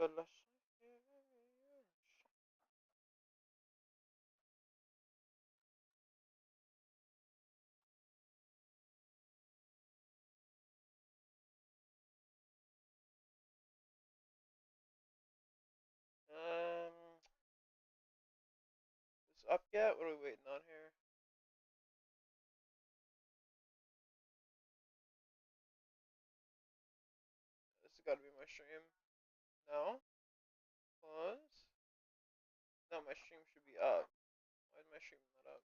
Is it up yet? What are we waiting on here? This has got to be my stream. No? Pause? No, my stream should be up. Why is my stream not up?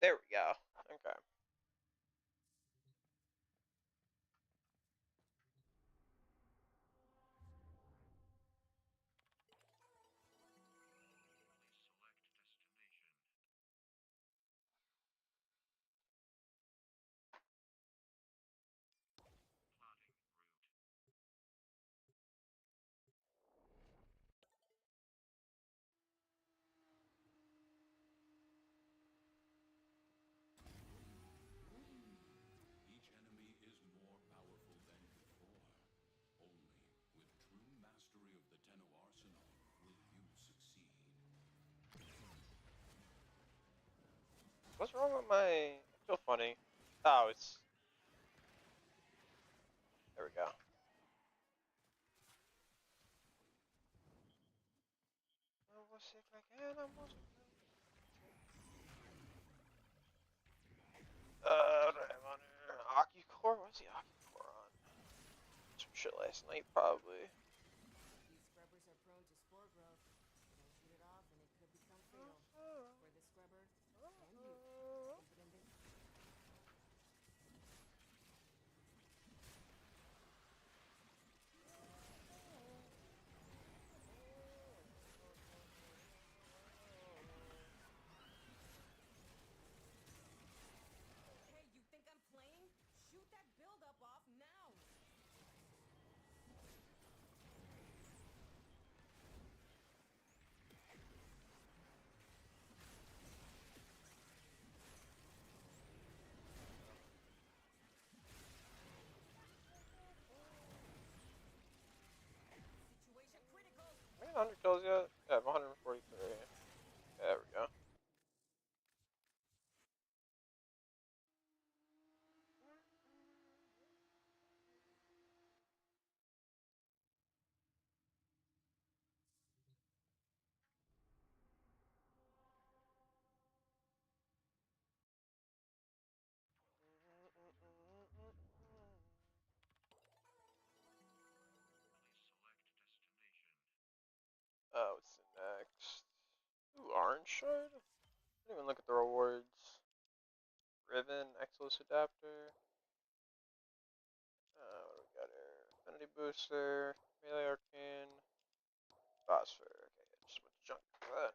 There we go. Okay. Each enemy is more powerful than before. Only with true mastery of the Tenno arsenal will you succeed. What's wrong with my... I feel funny. Oh, it's... There we go. I'm on Akicore? What's the Akicore on? Some shit last night, probably. These scrubbers are prone to spore growth. Don't shoot it off and it could become fatal. For the scrubber and you. Infinitely. Hey, you think I'm playing? Shoot that buildup off now! Situation critical! Am I 100 kills yet? Yeah, I'm 143. There we go. Oh, what's next? Ooh, orange shard? Didn't even look at the rewards. Ribbon, Exos adapter. What do we got here? Affinity booster, melee arcane, phosphor. Okay, just a bunch of junk for that.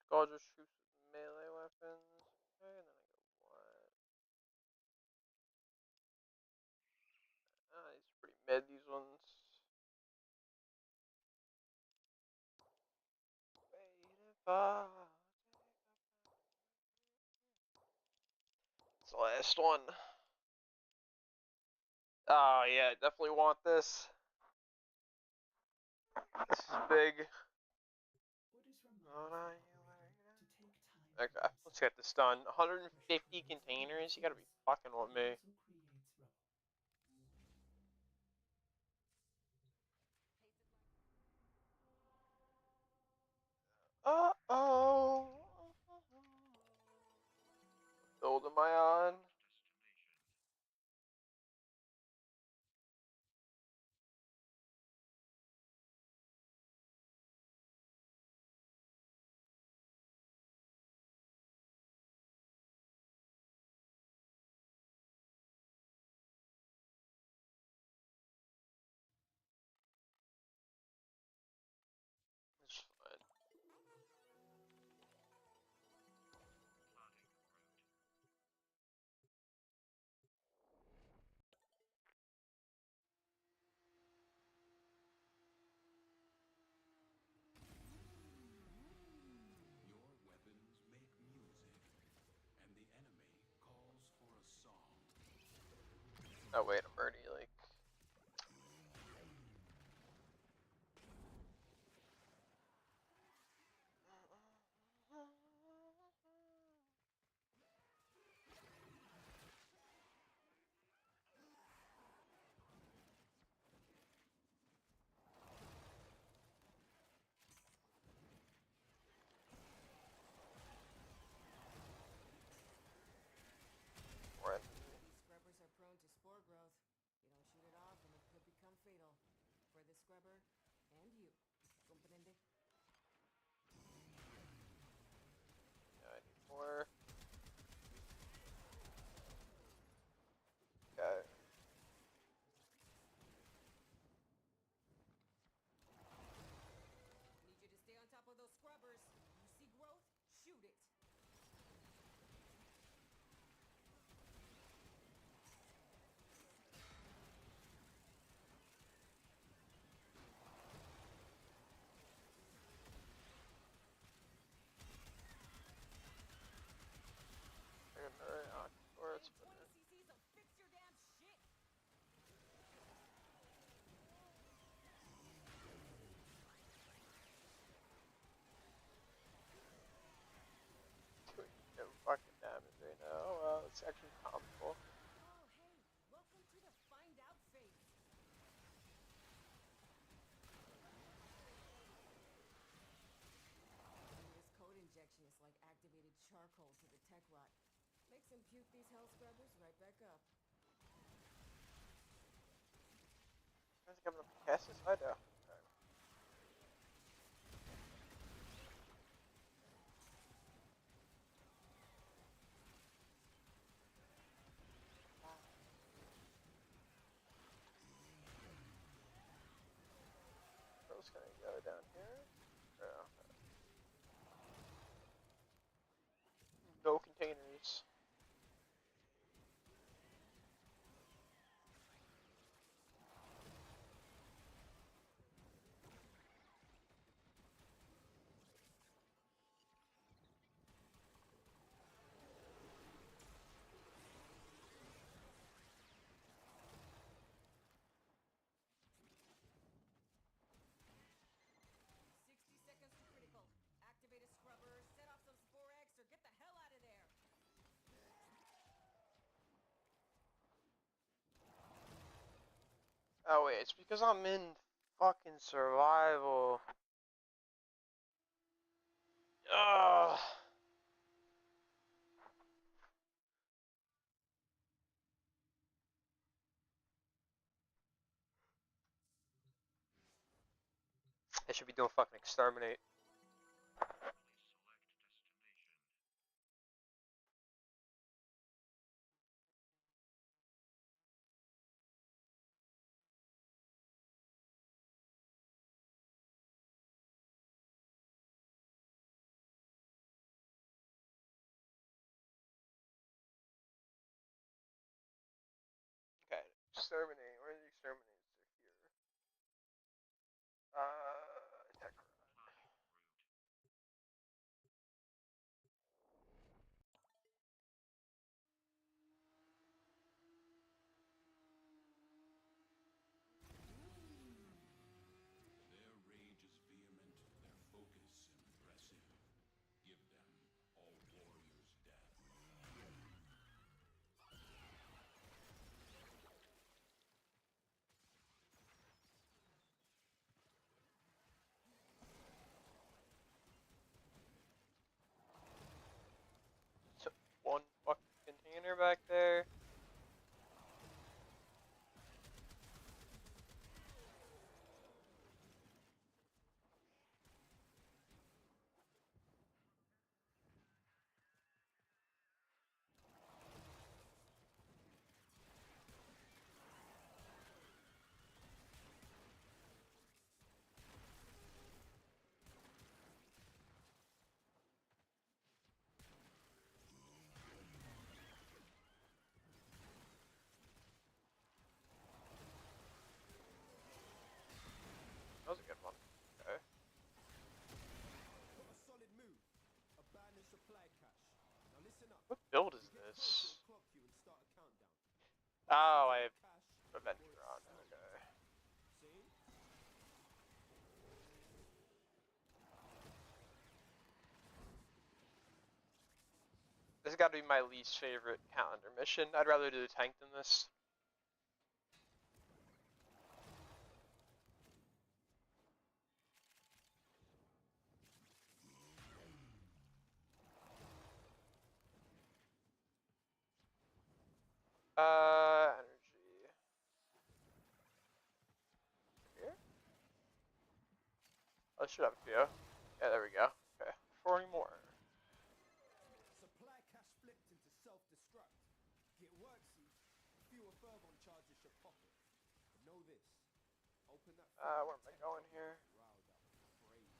Skull just shoots with melee weapons. Okay, and then I go what? Ah, these are pretty mid, these ones. Wait if I... It's the last one. Oh yeah, definitely want this. This is big. Okay, let's get this done. 150 containers? You gotta be fucking with me. Uh-oh. What build am I on? It's fine. Oh wait, I'm already like. Right. These scrubbers are prone to spore growth. You don't shoot it off and it could become fatal. For the scrubber and you. Comprende? Yeah, I need more. Okay. Need you to stay on top of those scrubbers. You see growth? Shoot it. Or it's 20 cc's will fix your damn shit. doing no fucking damage right now. Well, it's actually comical. Oh, hey, welcome to the find out phase. This code injection is like activated charcoal to the tech rot. Makes him puke these hell scrubbers right back up. I think I'm gonna cast this. I know. I'm just gonna go down here. Oh. No containers. 60 seconds to critical. Activate a scrubber, set off some spore eggs, or get the hell out of there. Oh wait, it's because I'm in fucking survival. Ugh. I should be doing fucking exterminate. Okay, exterminate. Where are the exterminators? They're here. Tech. Their rage is vehement, their focus impressive. Give them all warriors' death. So, one fucking container back there. That was a good one. Okay. Got a solid move. Abandoned supply cache. Now listen up. What build is You get close, this? it'll clock you and start a countdown. Oh, I have Adventuron, okay. See? This has got to be my least favorite calendar mission. I'd rather do the tank than this. Energy. Here? Oh, I should have a few. Yeah, there we go. Okay, 40 more. Supply cache flipped into self-destruct. Get worksy. Fewer Furgon charges your pocket. Know this. Open that. Where am I going here? Wow, that was crazy.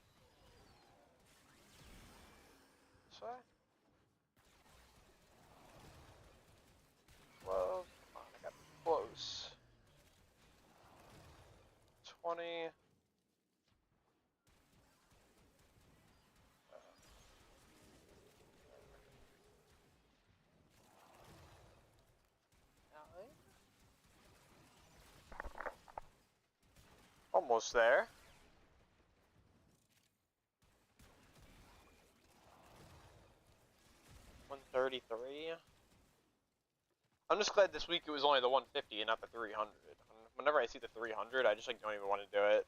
This way? 12. Come on, I got close. 20. Almost there. $133. I'm just glad this week it was only the 150 and not the 300. Whenever I see the 300, I just like don't even want to do it.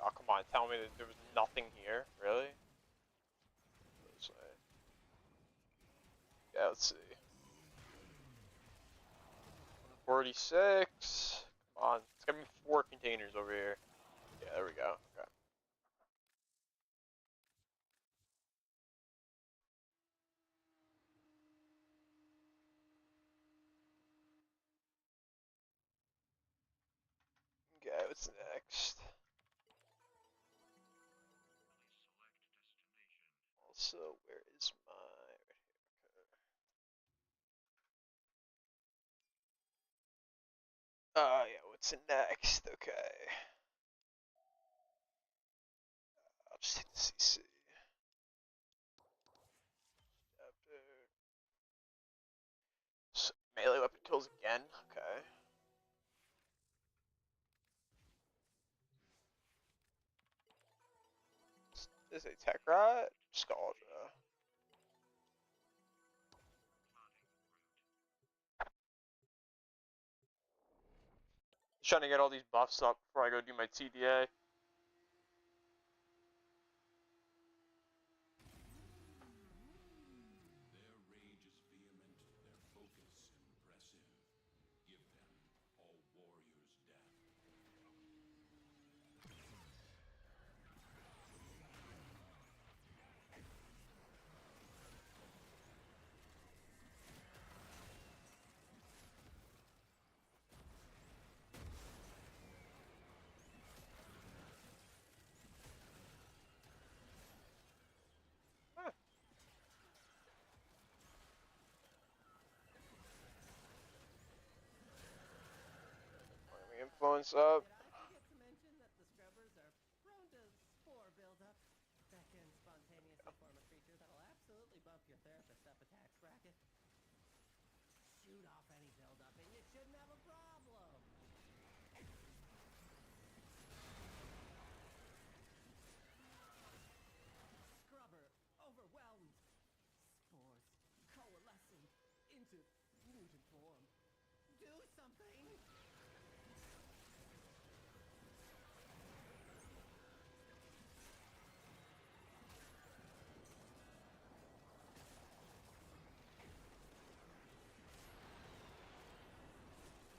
Oh, come on, tell me that there was nothing here, really? This way. Yeah, let's see. 146. Come on, it's gonna be 4 containers over here. Yeah, there we go. Okay. Okay, what's next? Also, where is my... yeah, what's next? Okay. I'll just hit the CC. So, melee weapon kills again? Okay. Is a tech rot? Nostalgia. Just trying to get all these buffs up before I go do my TDA. Their rage is vehement, their focus impressive. Give them all warriors' death. Huh. Let me influence up. Did I forget to mention that the scrubbers are prone to spore buildup? That can spontaneously form a creature that'll absolutely bump your therapist up attacks bracket. Shoot off any buildup and you shouldn't have a problem. Scrubber overwhelmed. Spores coalescing into mutant form. Do something!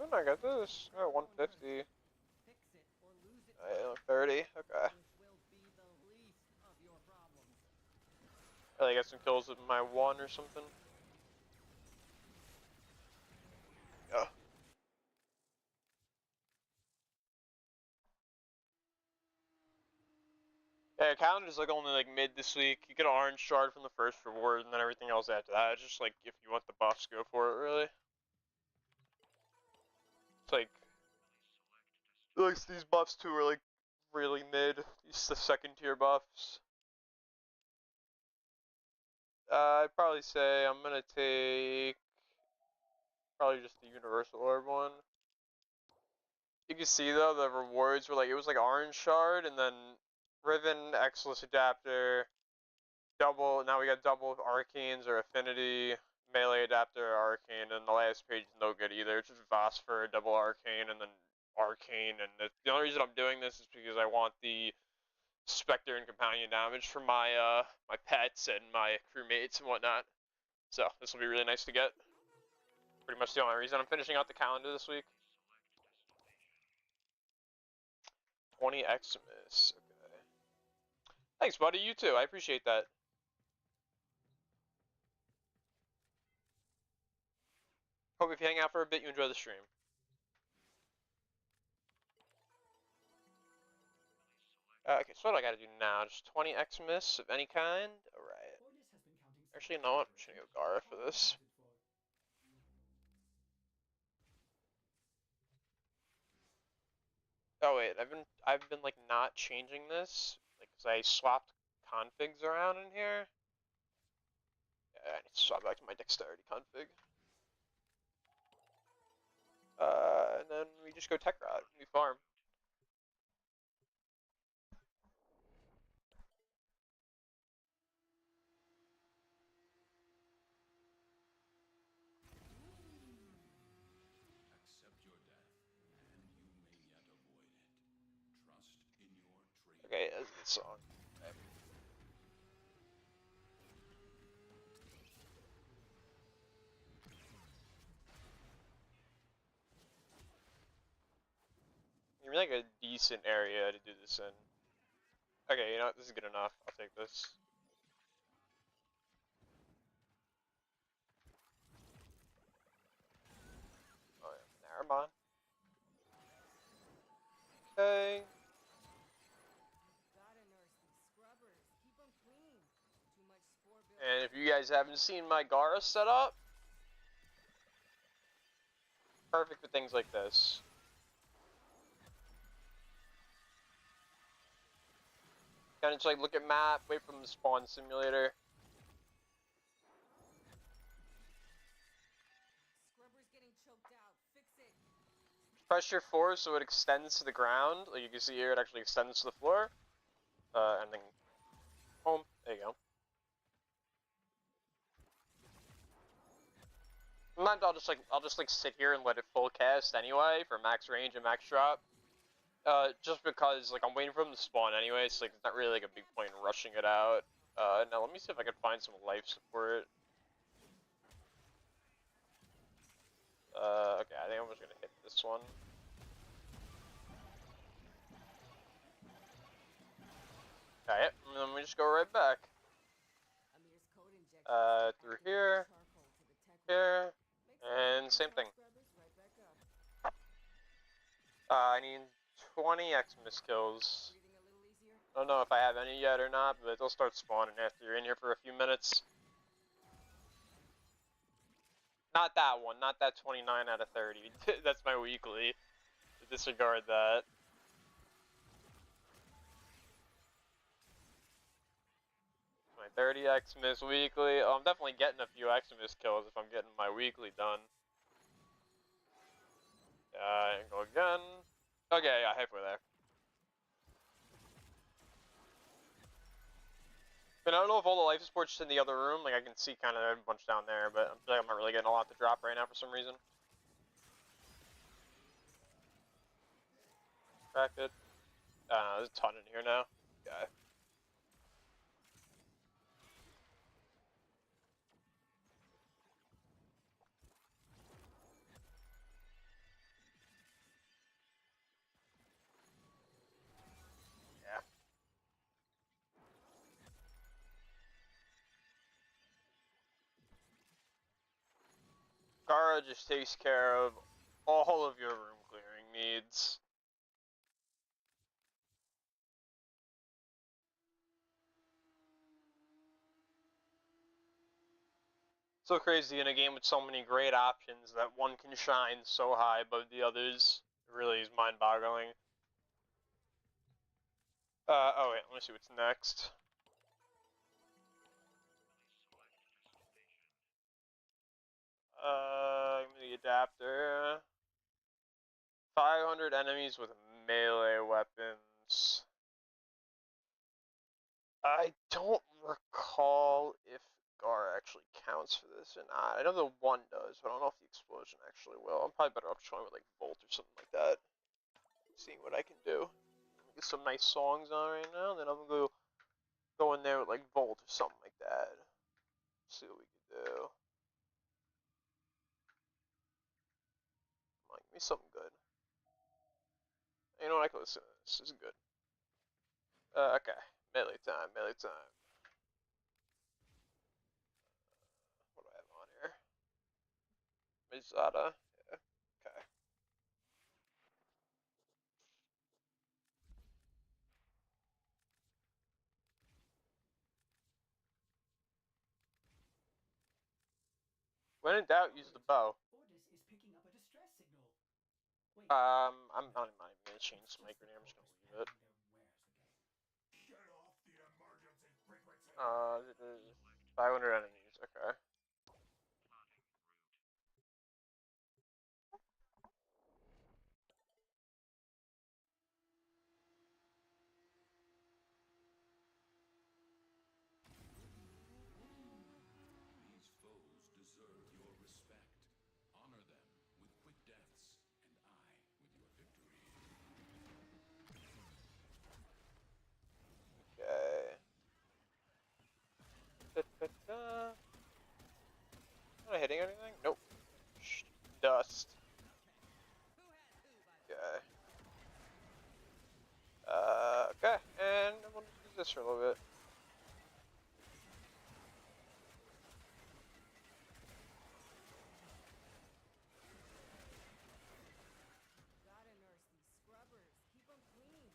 Oh, I got this. Oh, 150. Fix it or lose it. 30. Okay. Which will be the least of your problems. I got some kills with my 1 or something. Yeah. Yeah, calendar's like only like mid this week. You get an orange shard from the first reward, and then everything else after that. It's just like if you want the buffs, go for it. Really. It's like these buffs too are like really mid. These the second tier buffs. I'd probably say I'm gonna take probably just the universal orb one. You can see though the rewards were like it was like orange shard and then Riven, Exilus adapter, double. Now we got double arcanes or affinity, melee adapter, arcane, and the last page is no good either. It's just Voss for a double arcane and then arcane. And the only reason I'm doing this is because I want the Spectre and companion damage for my my pets and my crewmates and whatnot. So this will be really nice to get. Pretty much the only reason I'm finishing out the calendar this week. 20 Xmas. Okay. Thanks, buddy. You too. I appreciate that. Hope if you hang out for a bit, you enjoy the stream. Okay, so what do I gotta do now? Just 20 Xmas of any kind? Alright. Actually, you know what? I'm just gonna go Gara for this. Oh wait, I've been like not changing this, like, cause I swapped configs around in here. Yeah, I need to swap back to my dexterity config. And then we just go tech route, we farm. Accept your death, and you may yet avoid it. Trust in your trade. Okay, that's a good song. Okay. Give me like a decent area to do this in. Okay, you know what? This is good enough. I'll take this. Oh yeah, Naramon. Okay. Gotta nurse these scrubbers. Keep them clean. Too much spore buildup. And if you guys haven't seen my Gara setup, perfect for things like this. Kind of just like look at map, wait for the spawn simulator. Scrubber's getting choked out. Fix it. Pressure 4 so it extends to the ground. Like you can see here, it actually extends to the floor. And then home. There you go. Sometimes I'll just like sit here and let it full cast anyway for max range and max drop. Just because like I'm waiting for them to spawn anyway, so like it's not really like a big point in rushing it out. Now let me see if I can find some life support. Okay, I think I'm just gonna hit this one. Okay, and then we just go right back. Amir's code injection. Through here, here, and same thing. I need 20 Xmas kills. I don't know if I have any yet or not, but they'll start spawning after you're in here for a few minutes. Not that one, not that 29 out of 30. That's my weekly. Disregard that. My 30 Xmas weekly. Oh, I'm definitely getting a few Xmas kills if I'm getting my weekly done. And go again. Okay, yeah, halfway there. And I don't know if all the life support's just in the other room. Like I can see kind of a bunch down there, but I'm not really getting a lot to drop right now for some reason. Crack it. There's a ton in here now. Okay. Yeah. Gara just takes care of all of your room clearing needs. So crazy in a game with so many great options that one can shine so high above the others. It really is mind-boggling. Oh wait, let me see what's next. Give me the adapter. 500 enemies with melee weapons. I don't recall if Gar actually counts for this or not. I know the one does, but I don't know if the explosion actually will. I'm probably better off trying with like Volt or something like that. Seeing what I can do. Get some nice songs on right now, then I'm gonna go in there with like Volt or something like that. See what we can do. Come on, give me something good. You know what, I can listen to this. This is good. Okay. Melee time, melee time. What do I have on here? Mizada. Yeah. Okay. When in doubt, use the bow. Ordis is picking up a distress signal. Wait. I'm not even gonna change this mic right now. I'm just gonna leave it. Get off the emergency frequency. 500 enemies. Okay. These foes deserve your respect. Honor them with quick deaths, and I with your victory. Okay. Da. Am I hitting anything? Nope. Shh. Dust. Okay. Okay. And we'll use this for a little bit. Gotta nurse these scrubbers. Keep them clean.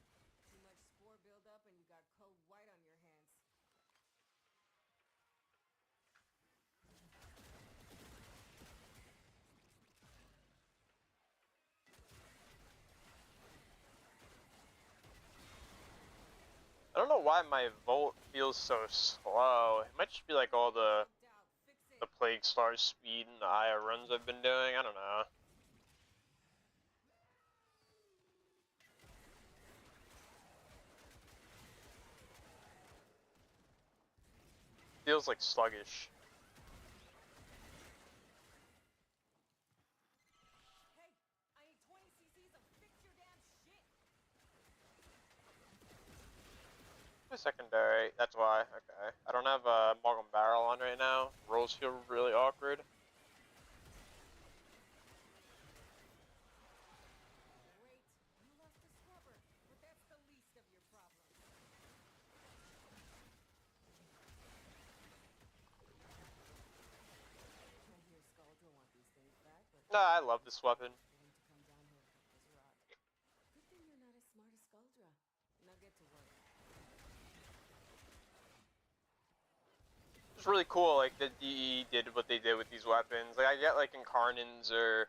Too much spore buildup and you got code white on your hands. I don't know why my Volt feels so slow. It might just be like all the Plague Star speed and the IR runs I've been doing. I don't know. Feels like sluggish. Hey, I need 20 cc's of fix your damn shit. My secondary, that's why. Okay. I don't have a Malcolm Barrel on right now. Rolls feel really awkward. Great, you lost a scrubber, but that's the least of your problems. I hear Skuldra want these things back, but Nah, I love this weapon. willing to come down here and cut this rock. Good thing you're not as smart as Skuldra. Now get to work. It's really cool, like, that DE did what they did with these weapons. Like, I get, like, Incarnins or,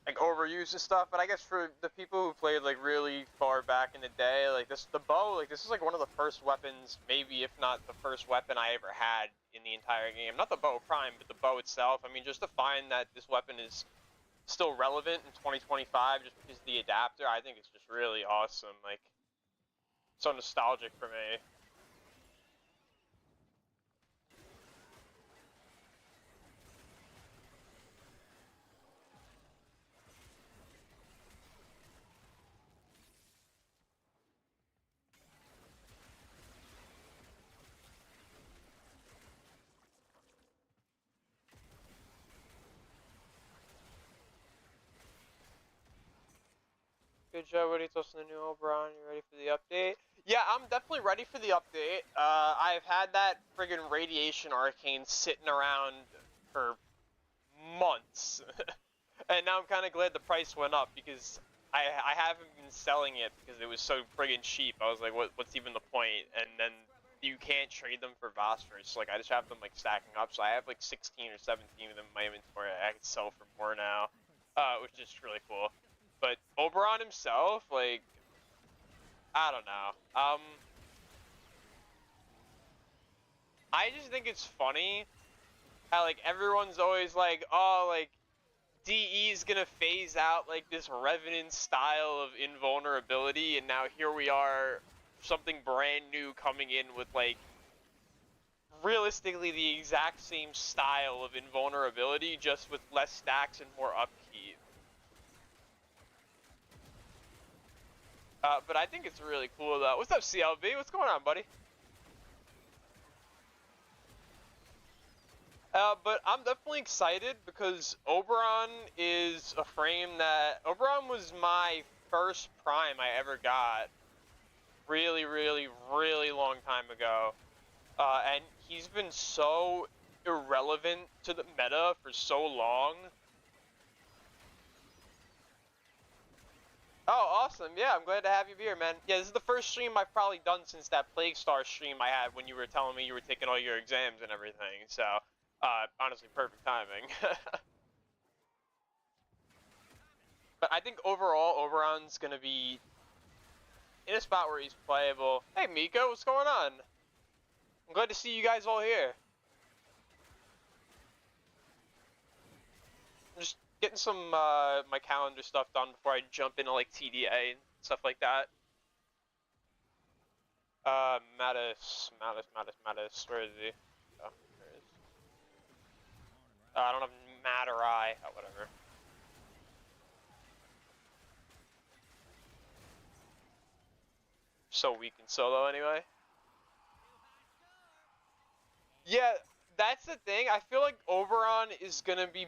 like, overuse and stuff, but I guess for the people who played, like, really far back in the day, like, the bow, like, this is, like, one of the first weapons, maybe if not the first weapon I ever had in the entire game. Not the bow prime, but the bow itself. I mean, just to find that this weapon is still relevant in 2025 just because of the adapter, I think it's just really awesome. Like, so nostalgic for me. Good job, Woody. Toasting the new Oberon. You ready for the update? Yeah, I'm definitely ready for the update. I've had that friggin' Radiation Arcane sitting around for months. And now I'm kind of glad the price went up because I haven't been selling it because it was so friggin' cheap. I was like, what's even the point? And then you can't trade them for Phosphorus. Like, I just have them, like, stacking up. So I have, like, 16 or 17 of them in my inventory. I can sell for more now, which is really cool. But Oberon himself, like, I don't know. I just think it's funny how like everyone's always like, oh, like DE's gonna phase out like this Revenant style of invulnerability, and now here we are, something brand new coming in with like realistically the exact same style of invulnerability, just with less stacks and more upkeep. But I think it's really cool though. What's up, CLB? What's going on, buddy? But I'm definitely excited because Oberon is a frame that... Oberon was my first prime I ever got. Really, really, really long time ago. And he's been so irrelevant to the meta for so long. Oh, awesome. Yeah, I'm glad to have you here, man. Yeah, this is the first stream I've probably done since that Plague Star stream I had when you were telling me you were taking all your exams and everything. So, honestly, perfect timing. But I think overall, Oberon's going to be in a spot where he's playable. Hey, Miko, what's going on? I'm glad to see you guys all here. I'm just getting some my calendar stuff done before I jump into like TDA and stuff like that. Mattis. Where is he? Oh, there he is. I don't have Matterai. Oh, whatever. So weak in solo anyway. Yeah, that's the thing. I feel like Oberon is gonna be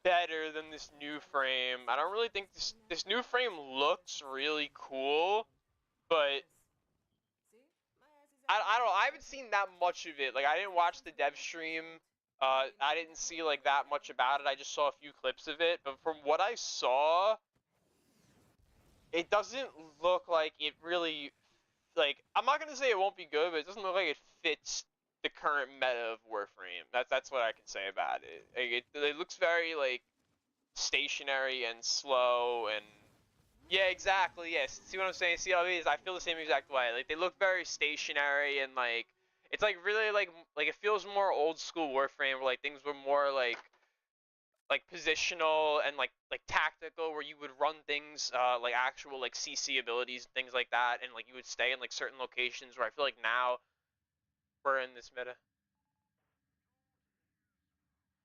better than this new frame. I don't really think this new frame looks really cool, but I don't know. I haven't seen that much of it. Like, I didn't watch the dev stream. I didn't see like that much about it. I just saw a few clips of it. But from what I saw, it doesn't look like it really, like, I'm not gonna say it won't be good, but it doesn't look like it fits the current meta of Warframe. That's what I can say about it. Like, it looks very like stationary and slow and yeah, exactly. Yes. See what I'm saying? CLVs, I feel the same exact way. Like, they look very stationary and like it's like really like it feels more old school Warframe where like things were more like positional and like tactical, where you would run things like actual like CC abilities and things like that, and like you would stay in like certain locations, where I feel like now we're in this meta.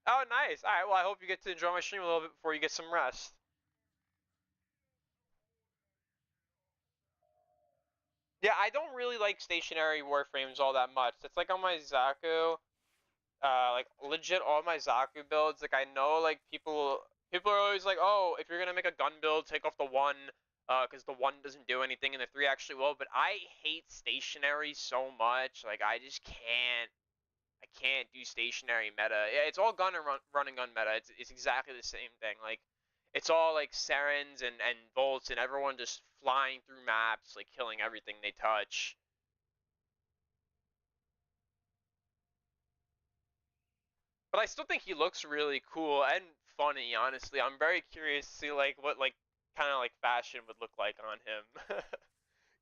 Oh, nice. All right. Well, I hope you get to enjoy my stream a little bit before you get some rest. Yeah, I don't really like stationary Warframes all that much. It's like on my Zaku, like legit all my Zaku builds. Like, I know like people are always like, oh, if you're gonna make a gun build, take off the one, because the one doesn't do anything and the three actually will. But I hate stationary so much. Like, I can't do stationary meta. Yeah, it's all gun and run and gun meta. It's exactly the same thing. Like, it's all like Serens and Bolts and everyone just flying through maps, like killing everything they touch. But I still think he looks really cool and funny, honestly. I'm very curious to see like what like kind of like fashion would look like on him.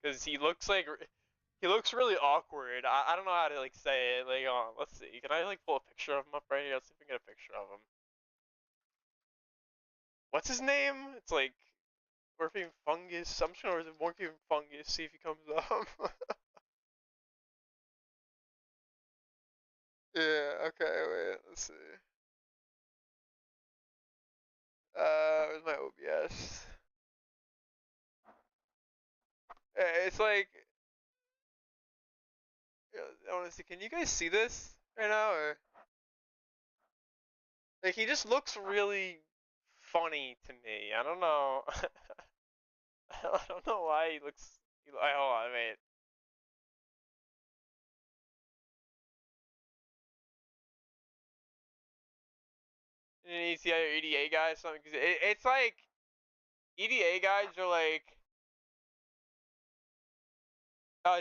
Cuz he looks really awkward. I don't know how to like say it. Like, oh, let's see. Can I like pull a picture of him up right here? Let's see if we can get a picture of him. What's his name? It's like Morphine Fungus. I'm sure it's Morphine Fungus. See if he comes up. Yeah, okay, wait, let's see. Where's my OBS? It's like, I want to see. Can you guys see this right now? Or like, he just looks really funny to me. I don't know. I don't know why he looks. Hold on, wait. You see other EDA guys? Something? Cause it's like EDA guys are like.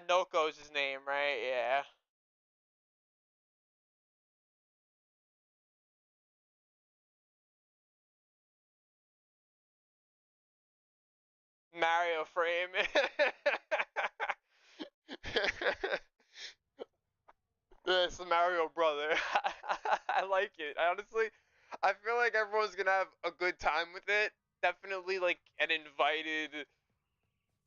Noko's his name, right? Yeah. Mario frame. It's the Mario brother. I like it. I feel like everyone's gonna have a good time with it. Definitely like an invited.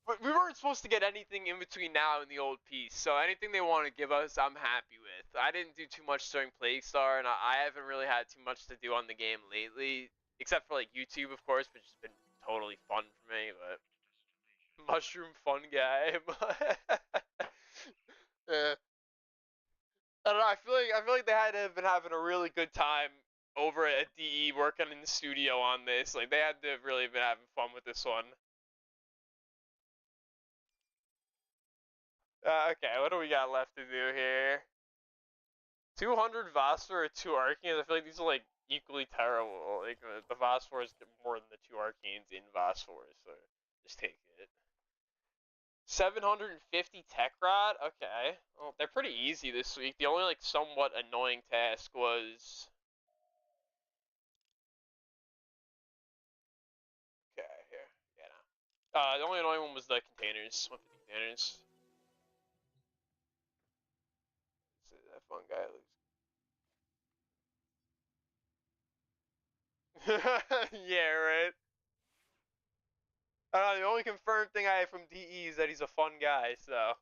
But we weren't supposed to get anything in between now and the old piece, so anything they want to give us, I'm happy with. I didn't do too much during Plaguestar, and I haven't really had too much to do on the game lately, except for like YouTube, of course, which has been totally fun for me. But mushroom fun guy. Yeah. I don't know. I feel like they had to have been having a really good time over at DE working in the studio on this. Like they had to have really been having fun with this one. Okay, what do we got left to do here? 200 Vosper or 2 Arcanes? I feel like these are like equally terrible. Like the Vosphors get more than the 2 Arcanes in Vosphors, so just take it. 750 Tech Rod? Okay. Well, they're pretty easy this week. The only like somewhat annoying task was. Okay, here. Yeah, no. The only annoying one was the containers. 150 containers. So that fun guy looks. Yeah, right. The only confirmed thing I have from DE is that he's a fun guy, so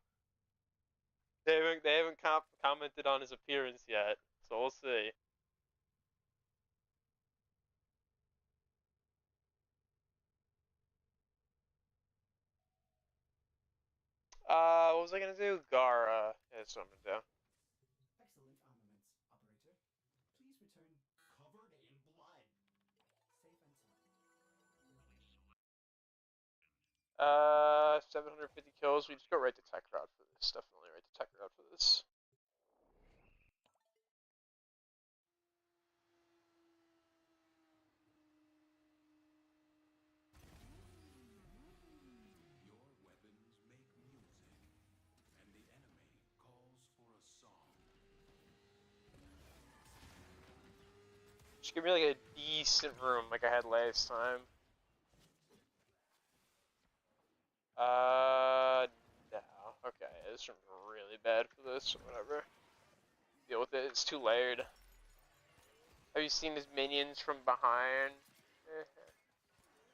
they haven't commented on his appearance yet, so we'll see. What was I gonna do? Gara. Yeah, that's what I'm gonna do. Excellent armaments, operator. Please return Covered in blood. safe and sound. 750 kills. We just go right to Tech Rod for this. Definitely right to Tech Rod for this. Your weapons make music, and the enemy calls for a song. Just give me like a decent room like I had last time. No. Okay, this room's really bad for this. Whatever. Deal with it. It's too layered. Have you seen his minions from behind?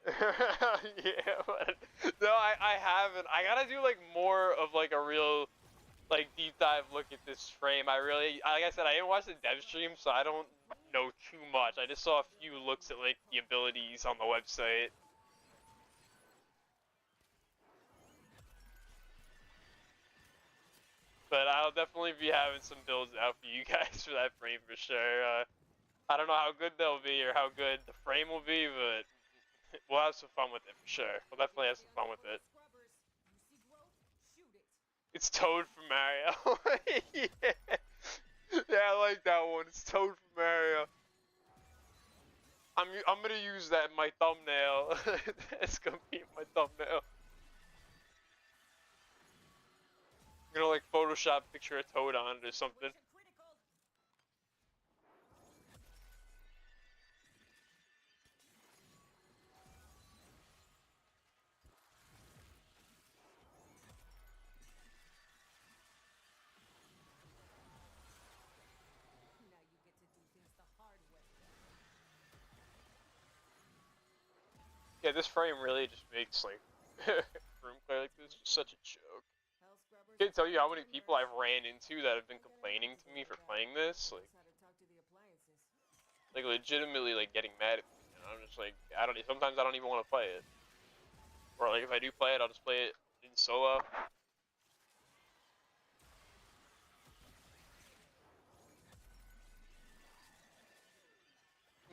Yeah, but no, I haven't. I gotta do like more of like a real like deep dive look at this frame. Like I said, I didn't watch the dev stream, so I don't know too much. I just saw a few looks at like the abilities on the website. But I'll definitely be having some builds out for you guys for that frame for sure. I don't know how good they'll be or how good the frame will be, but we'll have some fun with it for sure. We'll definitely have some fun with it. It's Toad from Mario. Yeah. Yeah, I like that one. It's Toad from Mario. I'm gonna use that in my thumbnail. It's gonna be in my thumbnail. I'm gonna like Photoshop picture a Toad on it or something. Yeah, this frame really just makes like room play like this just such a joke. I can't tell you how many people I've ran into that have been complaining to me for playing this, like legitimately like getting mad at me. And I'm just like, sometimes I don't even want to play it. Or like if I do play it, I'll just play it in solo.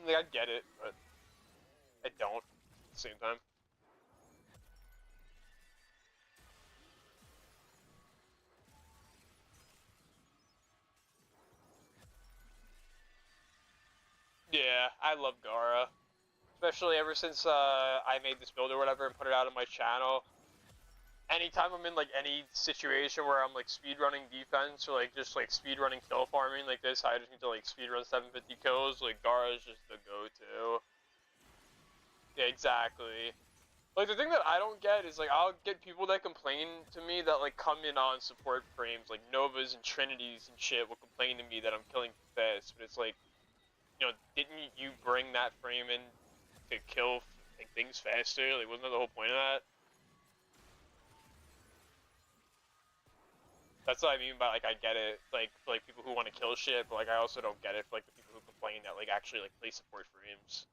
Like I get it, but I don't at the same time. Yeah, I love Gara. Especially ever since I made this build or whatever and put it out on my channel. Anytime I'm in like any situation where I'm like speedrunning defense or like just like speedrunning kill farming like this, I just need to like speedrun 750 kills, like Gara is just the go-to. Yeah, exactly. Like, the thing that I don't get is, like, I'll get people that complain to me that, like, come in on support frames, like, Novas and Trinities and shit will complain to me that I'm killing fast, but it's like, you know, didn't you bring that frame in to kill, like, things faster? Like, wasn't that the whole point of that? That's what I mean by, like, I get it, like, for, like, people who want to kill shit, but, like, I also don't get it for, like, the people who complain that, like, actually, like, play support frames.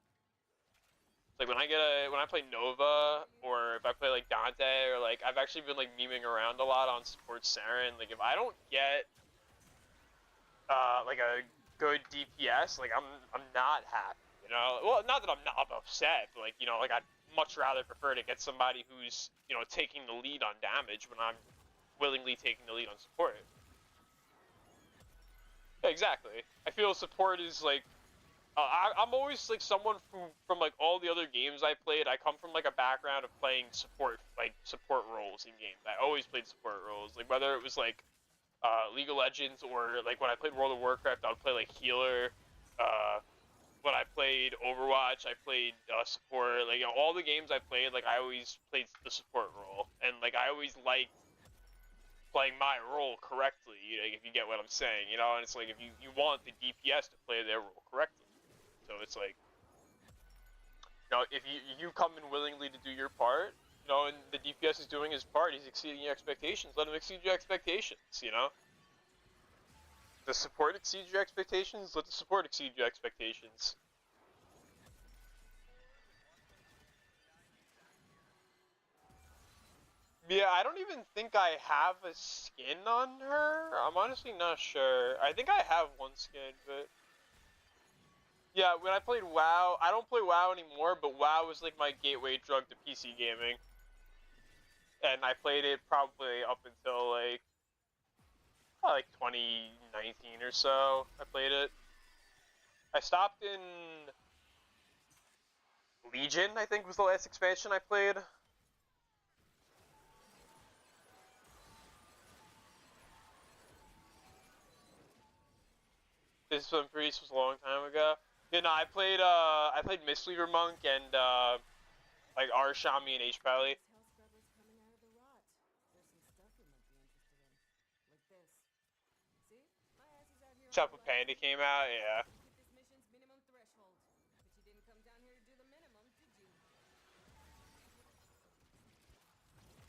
Like, when I play Nova, or if I play, like, Dante, or, like, I've actually been, like, memeing around a lot on support Saren, like, if I don't get, like, a good DPS, like, I'm not happy, you know? Well, not that I'm upset, but, like, you know, like, I'd much rather prefer to get somebody who's, you know, taking the lead on damage when I'm willingly taking the lead on support. Yeah, exactly. I feel support is, like, I'm always, like, someone from, like, all the other games I played, I come from, like, a background of playing support, like, support roles in games. I always played support roles, like, whether it was, like, League of Legends, or, like, when I played World of Warcraft, I would play, like, healer. When I played Overwatch, I played, support. Like, you know, all the games I played, like, I always played the support role. And, like, I always liked playing my role correctly, like, if you get what I'm saying, you know? And it's like, if you want the DPS to play their role correctly. So it's like, you know, if you come in willingly to do your part, you know, and the DPS is doing his part, he's exceeding your expectations, let him exceed your expectations, you know? The support exceed your expectations, let the support exceed your expectations. Yeah, I don't even think I have a skin on her. I'm honestly not sure. I think I have one skin, but... Yeah, when I played WoW, I don't play WoW anymore, but WoW was like my gateway drug to PC gaming. And I played it probably up until like 2019 or so. I played it. I stopped in Legion, I think was the last expansion I played. This one Priest was a long time ago. Yeah, no, I played Mistweaver Monk and like Arashami and H Pally. Hell scrubbers coming out of the rot. There's some stuff you might be interested in. Like this. See? My ass is out here on Chopper the Panda last came out, yeah. hit this mission's minimum threshold. But you didn't come down here to do the minimum, did you?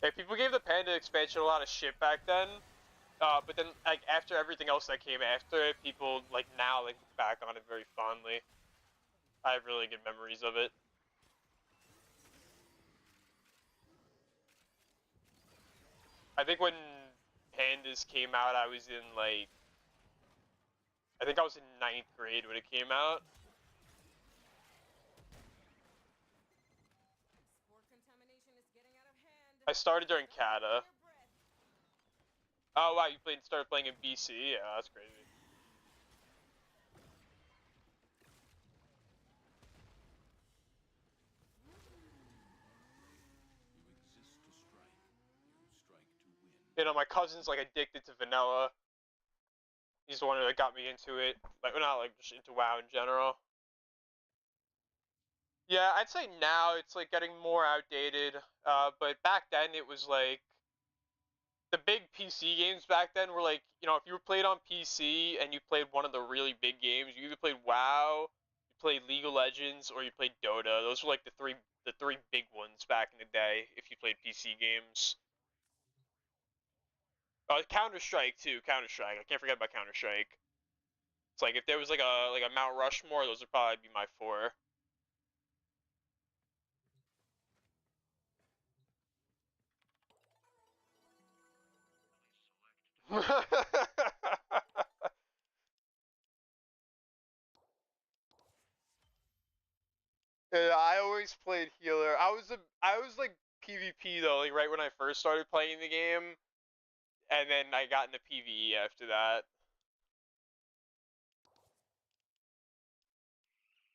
Yeah, people gave the Panda expansion a lot of shit back then. But then, like, after everything else that came after it, people, like, now, like, look back on it very fondly. I have really good memories of it. I think when Pandas came out, I was in, like, I think I was in 9th grade when it came out. Spore contamination is getting out of hand. I started during Kata. Your breath. Oh, wow, you started playing in BC? Yeah, that's crazy. You exist to strike. You strike to win. You know, my cousin's, like, addicted to vanilla. He's the one that got me into it. Like, well, not, like, just into WoW in general. Yeah, I'd say now it's, like, getting more outdated. But back then it was, like, the big PC games back then were, like, you know, if you played on PC and you played one of the really big games, you either played WoW, you played League of Legends, or you played Dota. Those were, like, the three big ones back in the day if you played PC games. Counter-Strike too, Counter-Strike. I can't forget about Counter-Strike. It's like if there was like a Mount Rushmore, those would probably be my four. Yeah, I always played healer. I was like PvP though, like right when I first started playing the game, and then I got into PvE after that.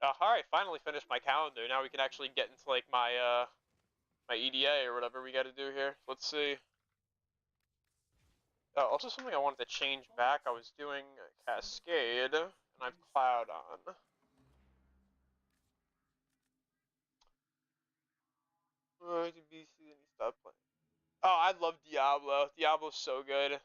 All right, finally finished my calendar. Now we can actually get into like my EDA or whatever we got to do here. Let's see. Also something I wanted to change back. I was doing Cascade, and I've Cloud on. To BC, then he stopped playing. Oh, I love Diablo. Diablo's so good.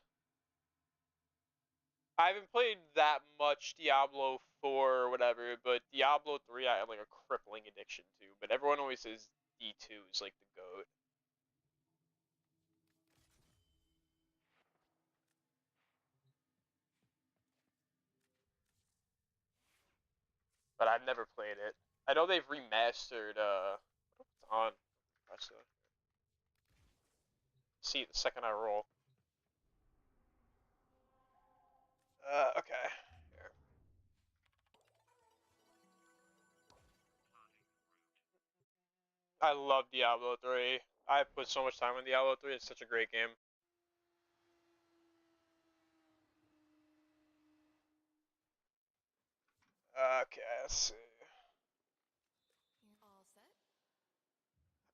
I haven't played that much Diablo 4 or whatever, but Diablo 3 I have like a crippling addiction to. But everyone always says D2 is like the GOAT. But I've never played it. I know they've remastered what's on see the second I roll. Okay. Here. I love Diablo 3. I put so much time on Diablo 3. It's such a great game. Okay, let's see.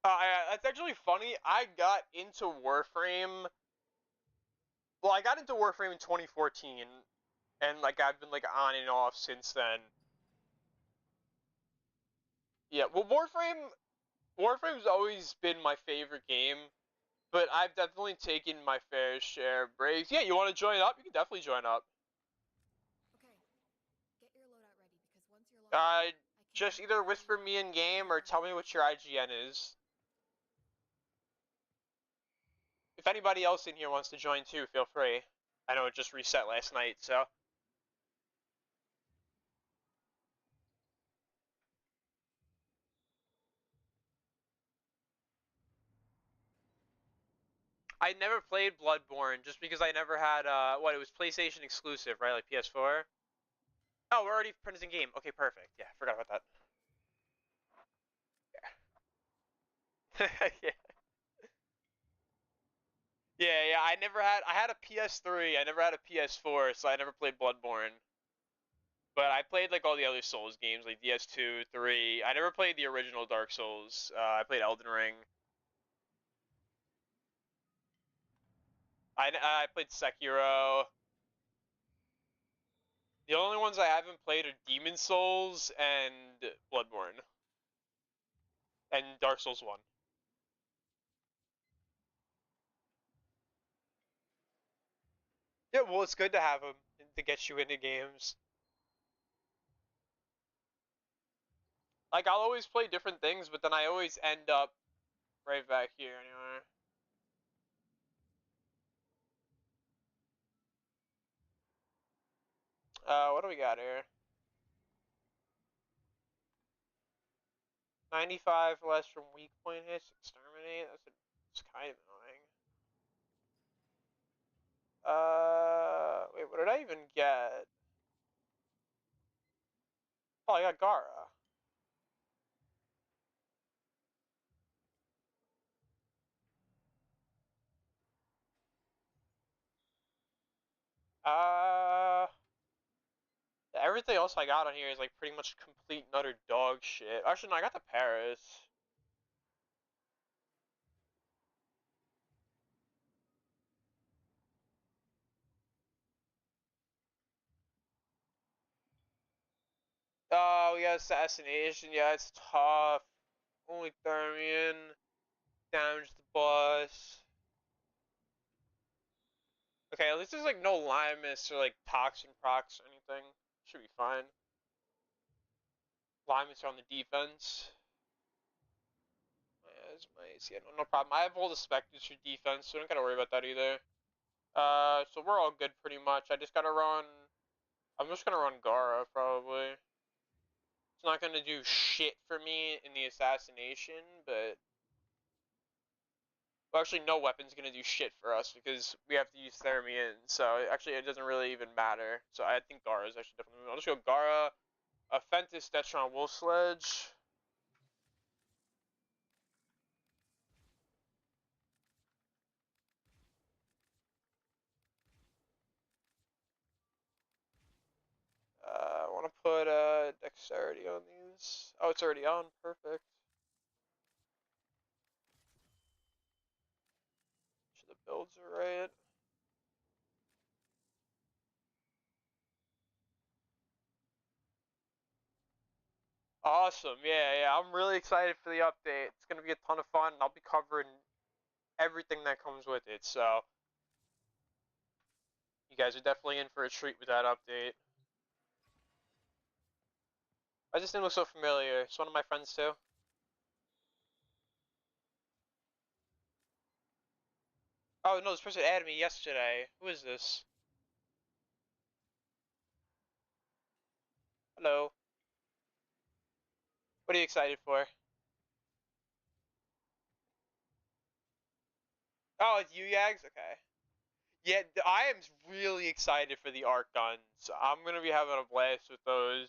All set? That's actually funny. I got into Warframe. Well, I got into Warframe in 2014, and like I've been like on and off since then. Yeah, well, Warframe's always been my favorite game, but I've definitely taken my fair share of breaks. Yeah, you want to join up? You can definitely join up. Okay. Get your loadout ready because once you're logged in, I can Just either whisper me in game or tell me what your IGN is. If anybody else in here wants to join too, feel free. I know it just reset last night, so. I never played Bloodborne just because I never had it was PlayStation exclusive, right? Like PS4. Oh, we're already printing game. Okay, perfect. Yeah, forgot about that. Yeah. Yeah. Yeah, I had a PS3. I never had a PS4, so I never played Bloodborne. But I played like all the other Souls games, like DS2, 3. I never played the original Dark Souls. I played Elden Ring. I played Sekiro. The only ones I haven't played are Demon Souls and Bloodborne and Dark Souls 1. Yeah, well, it's good to have them to get you into games. Like, I'll always play different things, but then I always end up right back here anyway. What do we got here? 95 less from weak point hits. Exterminate. It's kind of annoying. Wait, what did I even get? Oh, I got Gara. Uh, Everything else I got on here is like pretty much complete and utter dog shit. Actually, no, I got the Paris. Oh, we got assassination. Yeah, it's tough. Only Thermian. Damage the boss. Okay, at least there's like no Limus or like Toxin procs or anything. Should be fine. Limus are on the defense. Yeah, no problem. I have all the specters for defense, so I don't gotta worry about that either. So we're all good pretty much. I just gotta run. I'm just gonna run Gara probably. It's not gonna do shit for me in the assassination, but well, actually, no weapon's gonna do shit for us because we have to use Thermian. So actually, it doesn't really even matter. So I think Gara is actually definitely. I'll just go Gara, Fentis, Detron, Wolf Sledge. I want to put Dexterity on these. Oh, it's already on. Perfect. Sure the builds are right. Awesome. Yeah. I'm really excited for the update. It's gonna be a ton of fun, and I'll be covering everything that comes with it. So you guys are definitely in for a treat with that update. Why does this name look so familiar? It's one of my friends too. Oh no, this person added me yesterday. Who is this? Hello. What are you excited for? Oh, it's you, Yags? Okay. Yeah, I am really excited for the arc guns. I'm gonna be having a blast with those.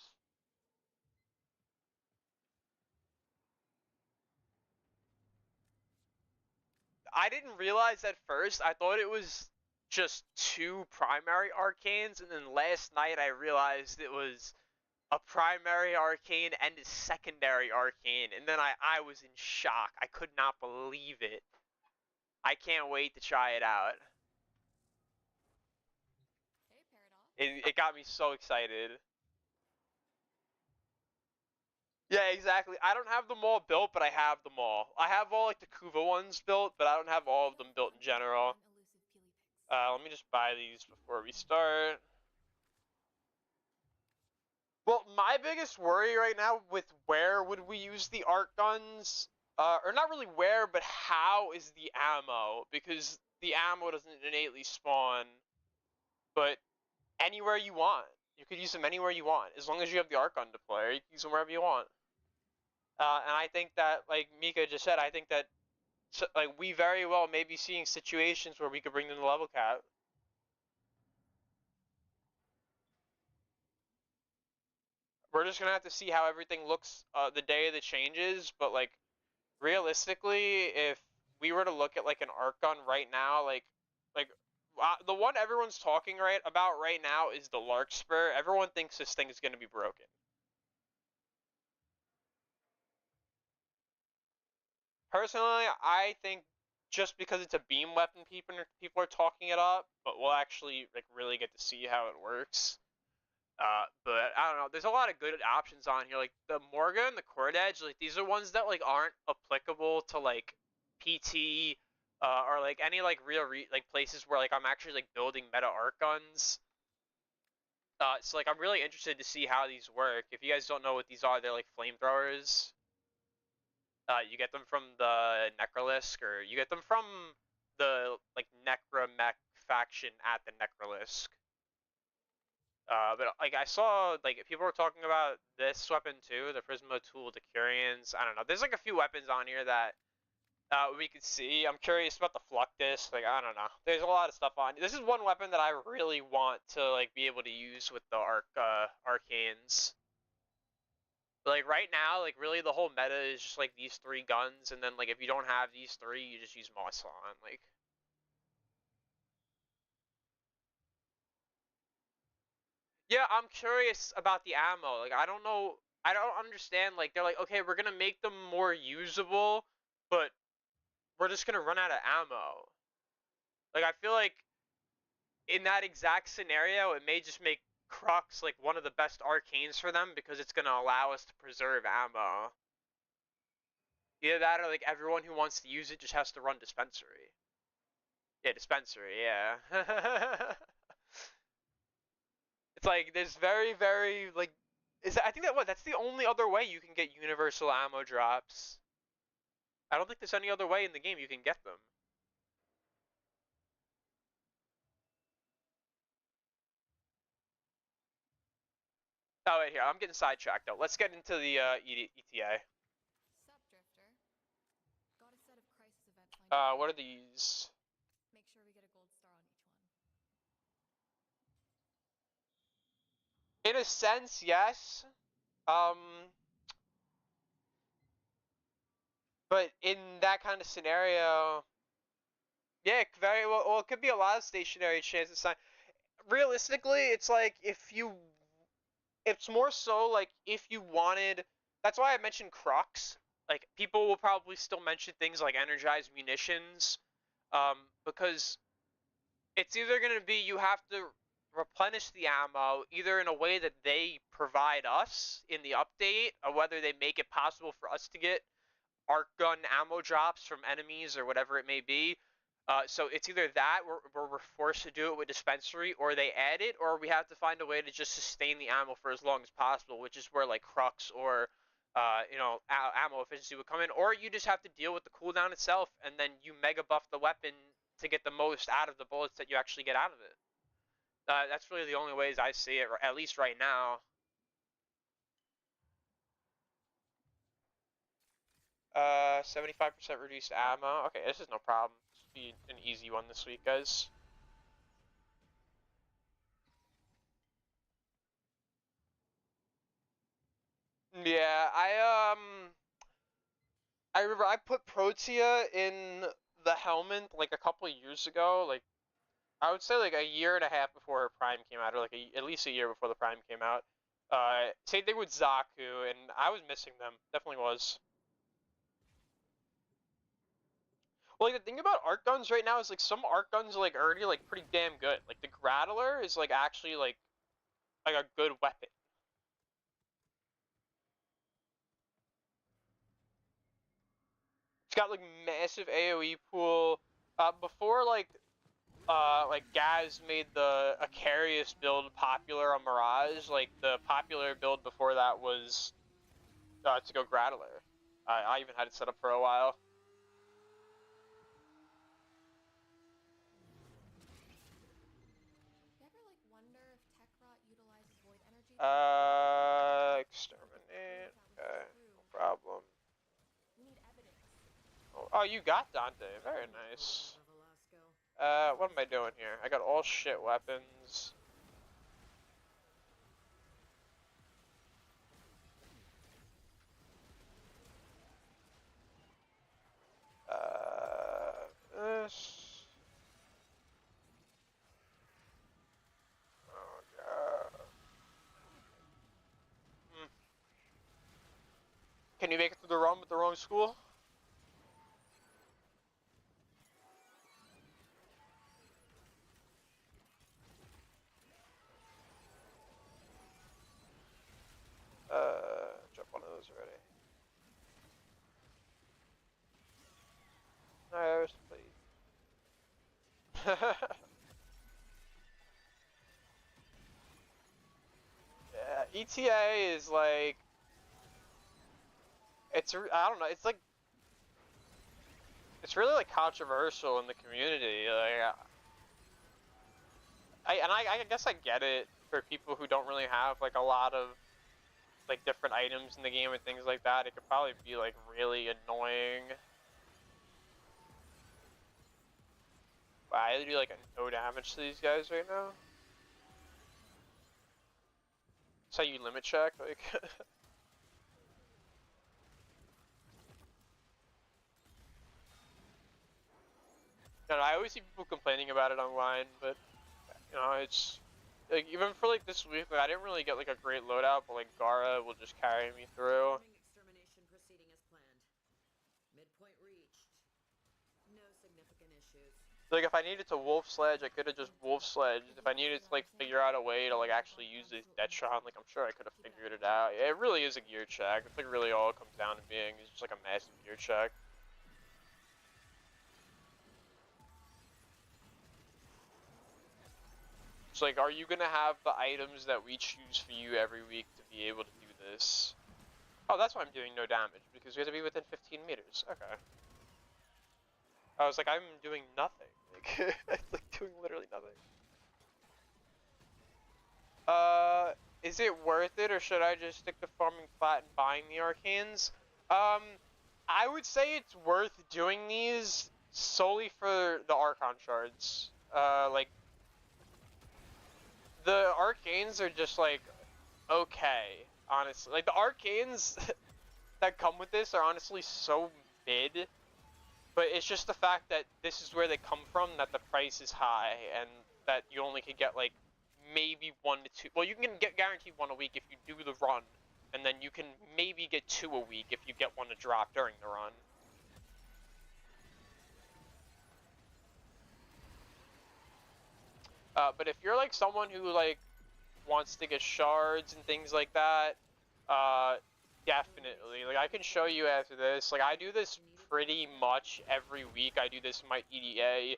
I didn't realize at first. I thought it was just two primary arcanes, and then last night I realized it was a primary arcane and a secondary arcane, and then I was in shock. I could not believe it. I can't wait to try it out. Hey, Paradox. It got me so excited. Yeah, exactly. I don't have them all built, but I have them all. I have all like the Kuva ones built, but I don't have all of them built in general. Let me just buy these before we start. Well, my biggest worry right now with where would we use the arc guns, or not really where, but how is the ammo? Because the ammo doesn't innately spawn, but anywhere you want. You could use them anywhere you want. As long as you have the arc gun deployer, you can use them wherever you want. And I think that, like Mika just said, I think that like we very well may be seeing situations where we could bring them to level cap. We're just gonna have to see how everything looks the day of the changes, but like realistically, if we were to look at like an arc gun right now, like the one everyone's talking about right now is the Larkspur. Everyone thinks this thing is gonna be broken. Personally, I think just because it's a beam weapon, people are talking it up, but we'll actually like really get to see how it works. But I don't know. There's a lot of good options on here, like the Morga and the Cord Edge. Like these are ones that like aren't applicable to like PT or like any like like places where like I'm actually like building meta arc guns. So like I'm really interested to see how these work. If you guys don't know what these are, they're like flamethrowers. You get them from the Necrolisk, or you get them from the like Necromech faction at the Necrolisk. But like I saw, like people were talking about this weapon too, the Prisma Tool Decurions. I don't know. There's like a few weapons on here that we could see. I'm curious about the Fluctus. Like I don't know. There's a lot of stuff on. This is one weapon that I really want to like be able to use with the arcanes. But like right now, like really the whole meta is just like these three guns, and then like if you don't have these three, you just use Moslon. Like. Yeah, I'm curious about the ammo. Like, I don't know. I don't understand. Like, they're like, okay, we're gonna make them more usable, but we're just gonna run out of ammo. Like, I feel like in that exact scenario, it may just make Crux like one of the best arcanes for them because it's gonna allow us to preserve ammo. Either that or like everyone who wants to use it just has to run dispensary. Yeah, dispensary. Yeah. It's like there's very like I think that's the only other way you can get universal ammo drops. I don't think there's any other way in the game you can get them. Oh wait, here, I'm getting sidetracked though. Let's get into the ETA. Sup, Drifter. Got a set of crisis event finder. What are these? Make sure we get a gold star on each one. In a sense, yes. But in that kind of scenario, yeah, very well. Well, it could be a lot of stationary chances. Realistically, it's like it's more so like if you wanted. That's why I mentioned Crux. Like people will probably still mention things like energized munitions, because it's either gonna be you have to replenish the ammo either in a way that they provide us in the update, or whether they make it possible for us to get arc gun ammo drops from enemies or whatever it may be. So it's either that where we're forced to do it with dispensary, or they add it, or we have to find a way to just sustain the ammo for as long as possible, which is where like Crux or ammo efficiency would come in, or you just have to deal with the cooldown itself, and then you mega buff the weapon to get the most out of the bullets that you actually get out of it. That's really the only ways I see it, at least right now. 75% reduced ammo. Okay, this is no problem. This will be an easy one this week, guys. Yeah, I remember I put Protea in the helmet like a couple of years ago, like I would say like a year and a half before her prime came out, or like at least a year before the prime came out. Same thing with Zaku, and I was missing them. Definitely was. Well, like the thing about arc guns right now is like some arc guns are like already like pretty damn good. Like the Grattler is like actually like a good weapon. It's got like massive AoE pool. Before like Gaz made the Acarius build popular on Mirage, like the popular build before that was to go Grattler. I even had it set up for a while. You ever like wonder if tech rot utilizes void energy? Exterminate. Okay, no problem. We need evidence. Oh, you got Dante. Very nice. What am I doing here? I got all shit weapons. This. Oh god. Can you make it through the run with the wrong school? Jump one of those already. There's please. Yeah, ETA is like, I don't know, it's really like controversial in the community. Like, I guess I get it for people who don't really have like a lot of like different items in the game and things like that. It could probably be like really annoying. Wow, I do like no damage to these guys right now. That's how you limit check, like. I always see people complaining about it online, but it's like even for like this week, like, I didn't really get like a great loadout, but like Gara will just carry me through. Extermination proceeding as planned. Midpoint reached. No significant issues. Like if I needed to wolf sledge, I could have just wolf sledged. If I needed to like figure out a way to like actually use this Detron, like I'm sure I could have figured it out. It really is a gear check. It's like really all it comes down to being is just like a massive gear check. It's like, are you gonna have the items that we choose for you every week to be able to do this? Oh, that's why I'm doing no damage, because we have to be within 15 meters. Okay. I was like, I'm doing nothing. Like, it's like doing literally nothing. Is it worth it, or should I just stick to farming flat and buying the arcanes? I would say it's worth doing these solely for the Archon shards. Like, the arcanes are just like, okay, honestly. Like, the arcanes that come with this are honestly so mid, but it's just the fact that this is where they come from, that the price is high, and that you only can get like maybe 1 to 2. Well, you can get guaranteed 1 a week if you do the run, and then you can maybe get 2 a week if you get 1 to drop during the run. But if you're like someone who like wants to get shards and things like that, definitely. Like I can show you after this. Like I do this pretty much every week. I do this in my EDA.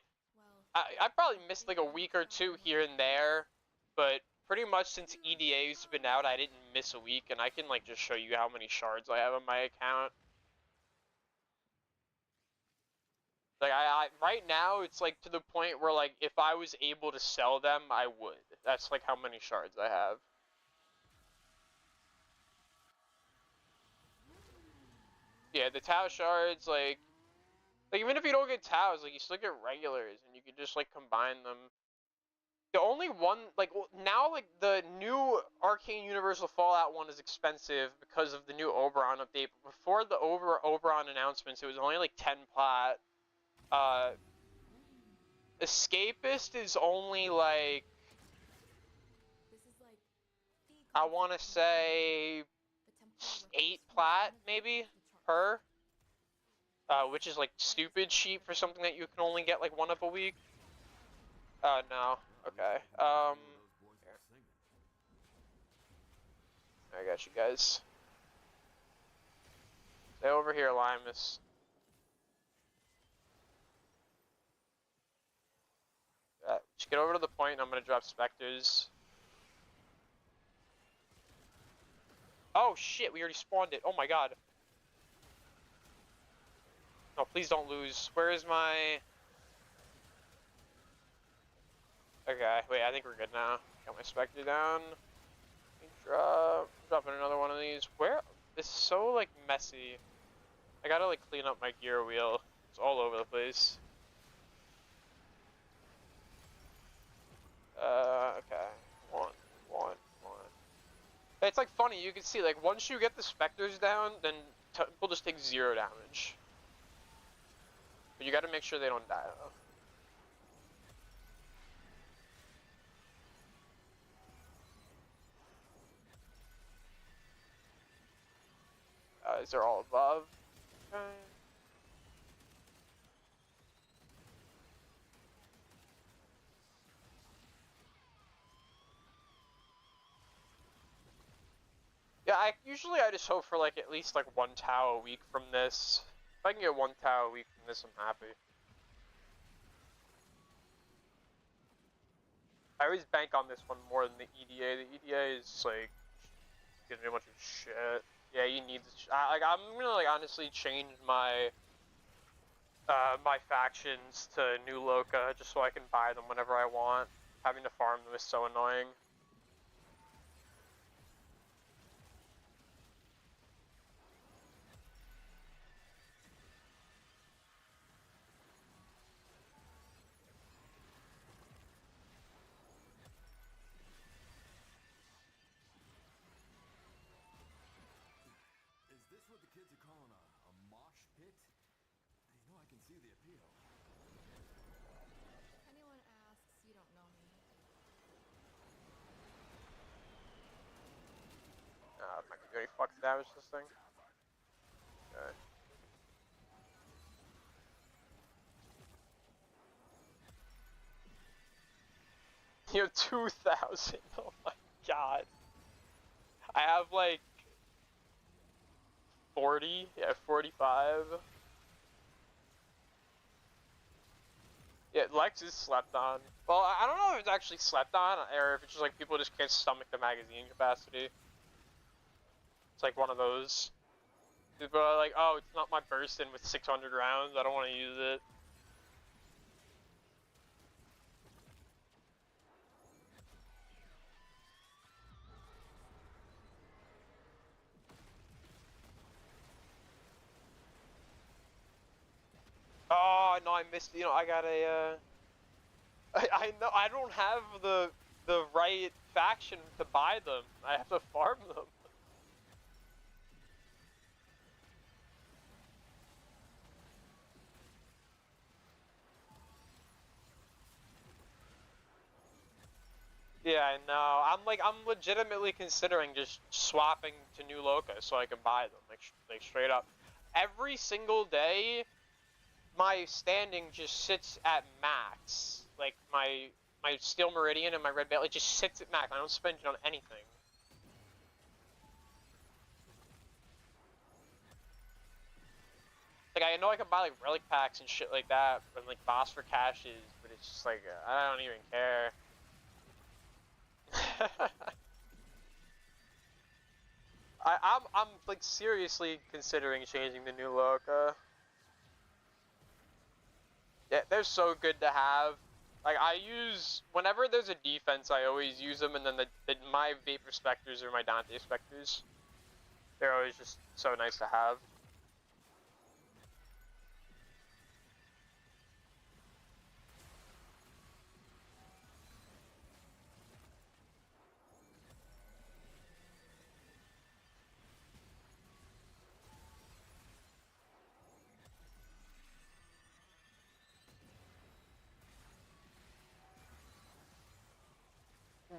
I probably missed like a week or two here and there, but pretty much since EDA's been out, I didn't miss a week, and I can like just show you how many shards I have on my account. Like I right now it's like to the point where like if I was able to sell them, I would. That's like how many shards I have. Yeah, the Tau shards, like even if you don't get Taus, like you still get regulars, and you can just like combine them. The only one, like now, like the new Arcane Universal Fallout one is expensive because of the new Oberon update. But before the Oberon announcements, it was only like 10 plat. Escapist is only like I want to say 8 plat maybe per. Which is like stupid cheap for something that you can only get like one up a week. No. Okay. I got you guys. Stay over here, Limus. Just get over to the point and I'm gonna drop specters. Oh shit, we already spawned it. Oh my god. No, please don't lose. Where is my... Okay, wait, I think we're good now. Got my specter down. Dropping another one of these. Where? This is so, like, messy. I gotta, like, clean up my gear wheel. It's all over the place. Okay. One. It's, like, funny. You can see, like, once you get the specters down, then people just take 0 damage. But you gotta make sure they don't die, though. Is there all above? Okay. Yeah, I just hope for like at least like 1 Tau a week from this. If I can get 1 Tau a week from this, I'm happy. I always bank on this one more than the EDA. The EDA is like giving me a bunch of shit. Yeah, you need this. I'm gonna like honestly change my my factions to New Loca just so I can buy them whenever I want. Having to farm them is so annoying. Is this what the kids are calling a mosh pit? You know, I can see the appeal. If anyone asks, you don't know me. I'm not gonna do any fucking damage to this thing. Okay. You have 2,000. Oh my god. I have like 40. Yeah, 45. Yeah, Lex is slept on. Well, I don't know if it's actually slept on or if it's just like people just can't stomach the magazine capacity. It's like one of those. People are like, oh, it's not my burst in with 600 rounds. I don't want to use it. Oh no, I missed. You know, I got a. I know I don't have the right faction to buy them. I have to farm them. Yeah, I know. I'm legitimately considering just swapping to New Loca so I can buy them, like straight up. Every single day, my standing just sits at max. Like my my Steel Meridian and my Red Bale, it just sits at max. I don't spend it on anything. Like, I know I can buy, like, relic packs and shit like that, and, like, boss for caches, but it's just, like, I don't even care. I'm, like, seriously considering changing the new Loca. Yeah, they're so good to have. Like, whenever there's a defense, I always use them, and then my Vapor Spectres or my Dante Spectres. They're always just so nice to have.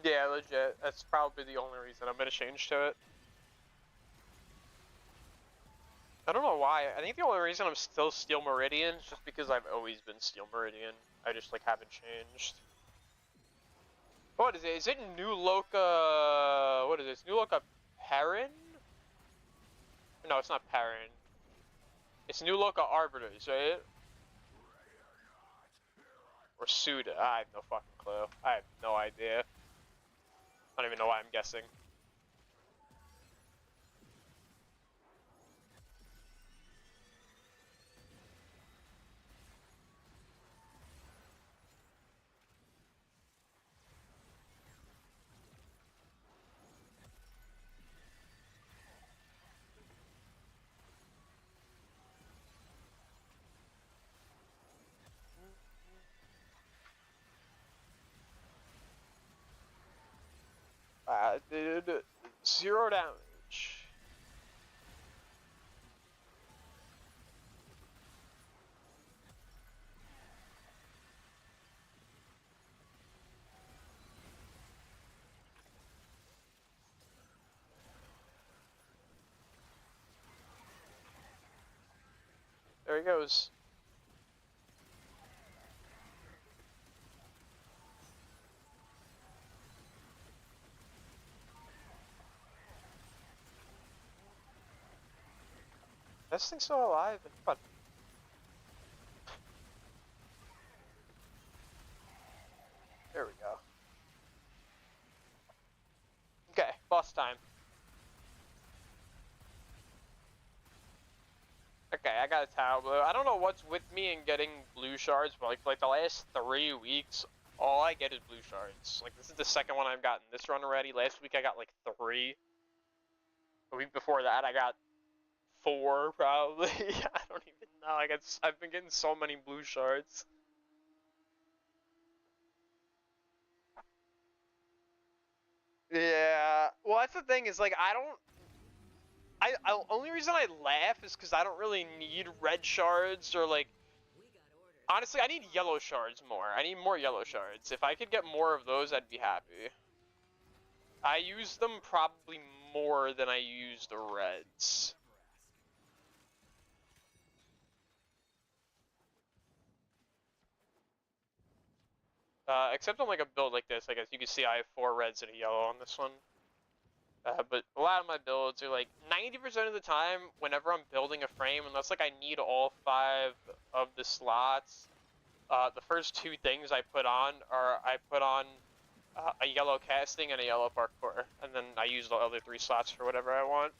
Yeah, legit. That's probably the only reason I'm gonna change to it. I don't know why. I think the only reason I'm still Steel Meridian is just because I've always been Steel Meridian. I just, like, haven't changed. What is it? Is it New Loca... What is this? New Loca Perrin? No, it's not Perrin. It's New Loca Arbiters, right? Or Suda. I have no fucking clue. I have no idea. I don't even know why I'm guessing. Did 0 damage. There he goes. This thing's still alive. Come on. There we go. Okay, boss time. Okay, I got a Tau Blue. I don't know what's with me in getting blue shards, but like for like the last 3 weeks, all I get is blue shards. Like, this is the second one I've gotten this run already. Last week I got like 3. The week before that I got 4 probably. I don't even know. I've been getting so many blue shards. Yeah. Well, that's the thing is, like, only reason I laugh is because I don't really need red shards or, like, honestly, I need yellow shards more. I need more yellow shards. If I could get more of those, I'd be happy. I use them probably more than I use the reds. Except on like a build like this, I guess you can see I have 4 reds and a yellow on this one. But a lot of my builds are like 90% of the time, whenever I'm building a frame, unless like I need all 5 of the slots, the first 2 things I put on are a yellow casting and a yellow parkour, and then I use the other 3 slots for whatever I want.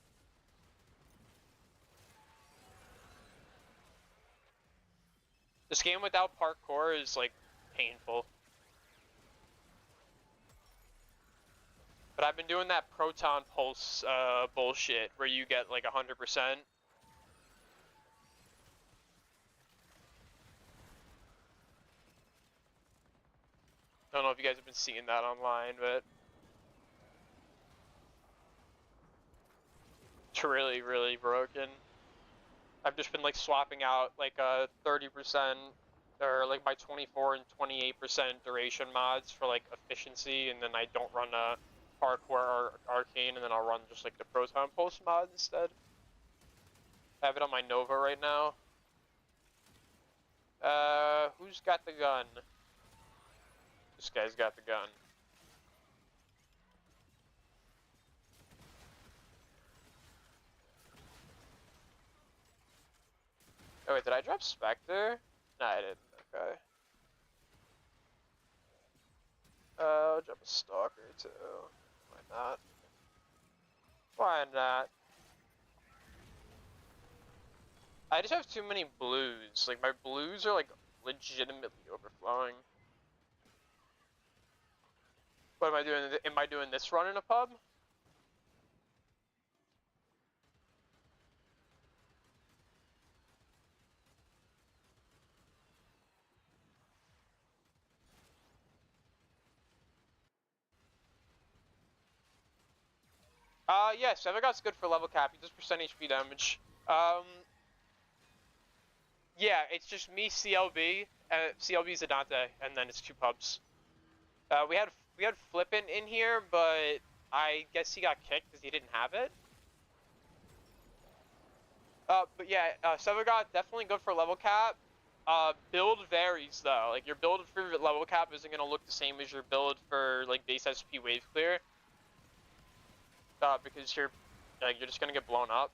This game without parkour is like painful. But I've been doing that proton pulse bullshit where you get like 100%. I don't know if you guys have been seeing that online, but it's really, really broken. I've just been like swapping out like 30% or like my 24 and 28% duration mods for like efficiency, and then I don't run a parkour or arcane, and then I'll run just like the proton pulse mod instead. I have it on my Nova right now. Who's got the gun? This guy's got the gun. Oh wait, did I drop Spectre? No, I didn't. Okay. I'll drop a Stalker too. Why not? Why not? I just have too many blues. Like, my blues are, like, legitimately overflowing. What am I doing? Am I doing this run in a pub? Yeah, Sevigot's good for level cap. He does percent HP damage. Yeah, it's just me, CLB, CLB's Adante, and then it's 2 pubs. We had Flippin' in here, but I guess he got kicked because he didn't have it. But yeah, Sevigot definitely good for level cap. Build varies though. Like your build for level cap isn't gonna look the same as your build for like base SP wave clear. Because you're just gonna get blown up.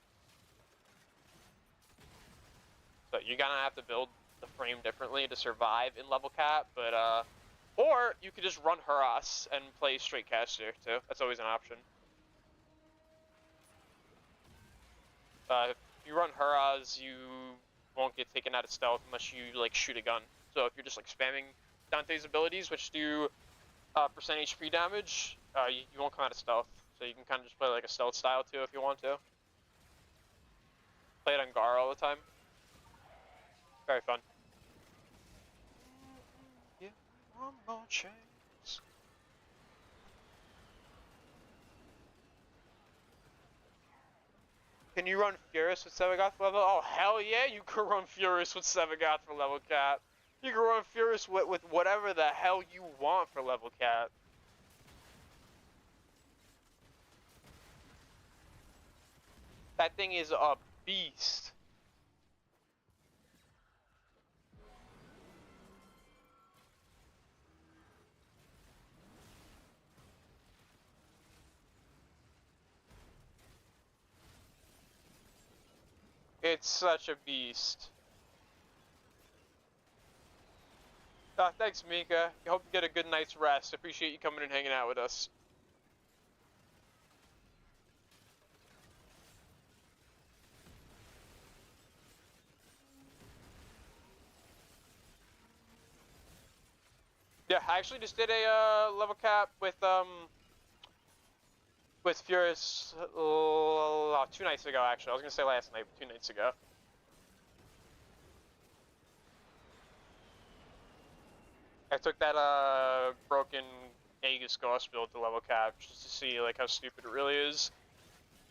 So you're gonna have to build the frame differently to survive in level cap. But or you could just run Harass and play straight caster too. That's always an option. If you run Hurrahs, you won't get taken out of stealth unless you like shoot a gun. So if you're just like spamming Dante's abilities, which do percent HP damage, you won't come out of stealth. So you can kind of just play like a stealth style too if you want to. Play it on Gar all the time. Very fun. Yeah, one more chance. Can you run Furious with Sevigoth level? Oh, hell yeah, you can run Furious with Sevigoth for level cap. You can run Furious with whatever the hell you want for level cap. That thing is a beast. It's such a beast. Thanks, Mika. I hope you get a good night's rest. Appreciate you coming and hanging out with us. Yeah, I actually just did a level cap with Furious 2 nights ago. Actually, I was gonna say last night, but 2 nights ago. I took that broken Aegis Ghost build to level cap just to see like how stupid it really is.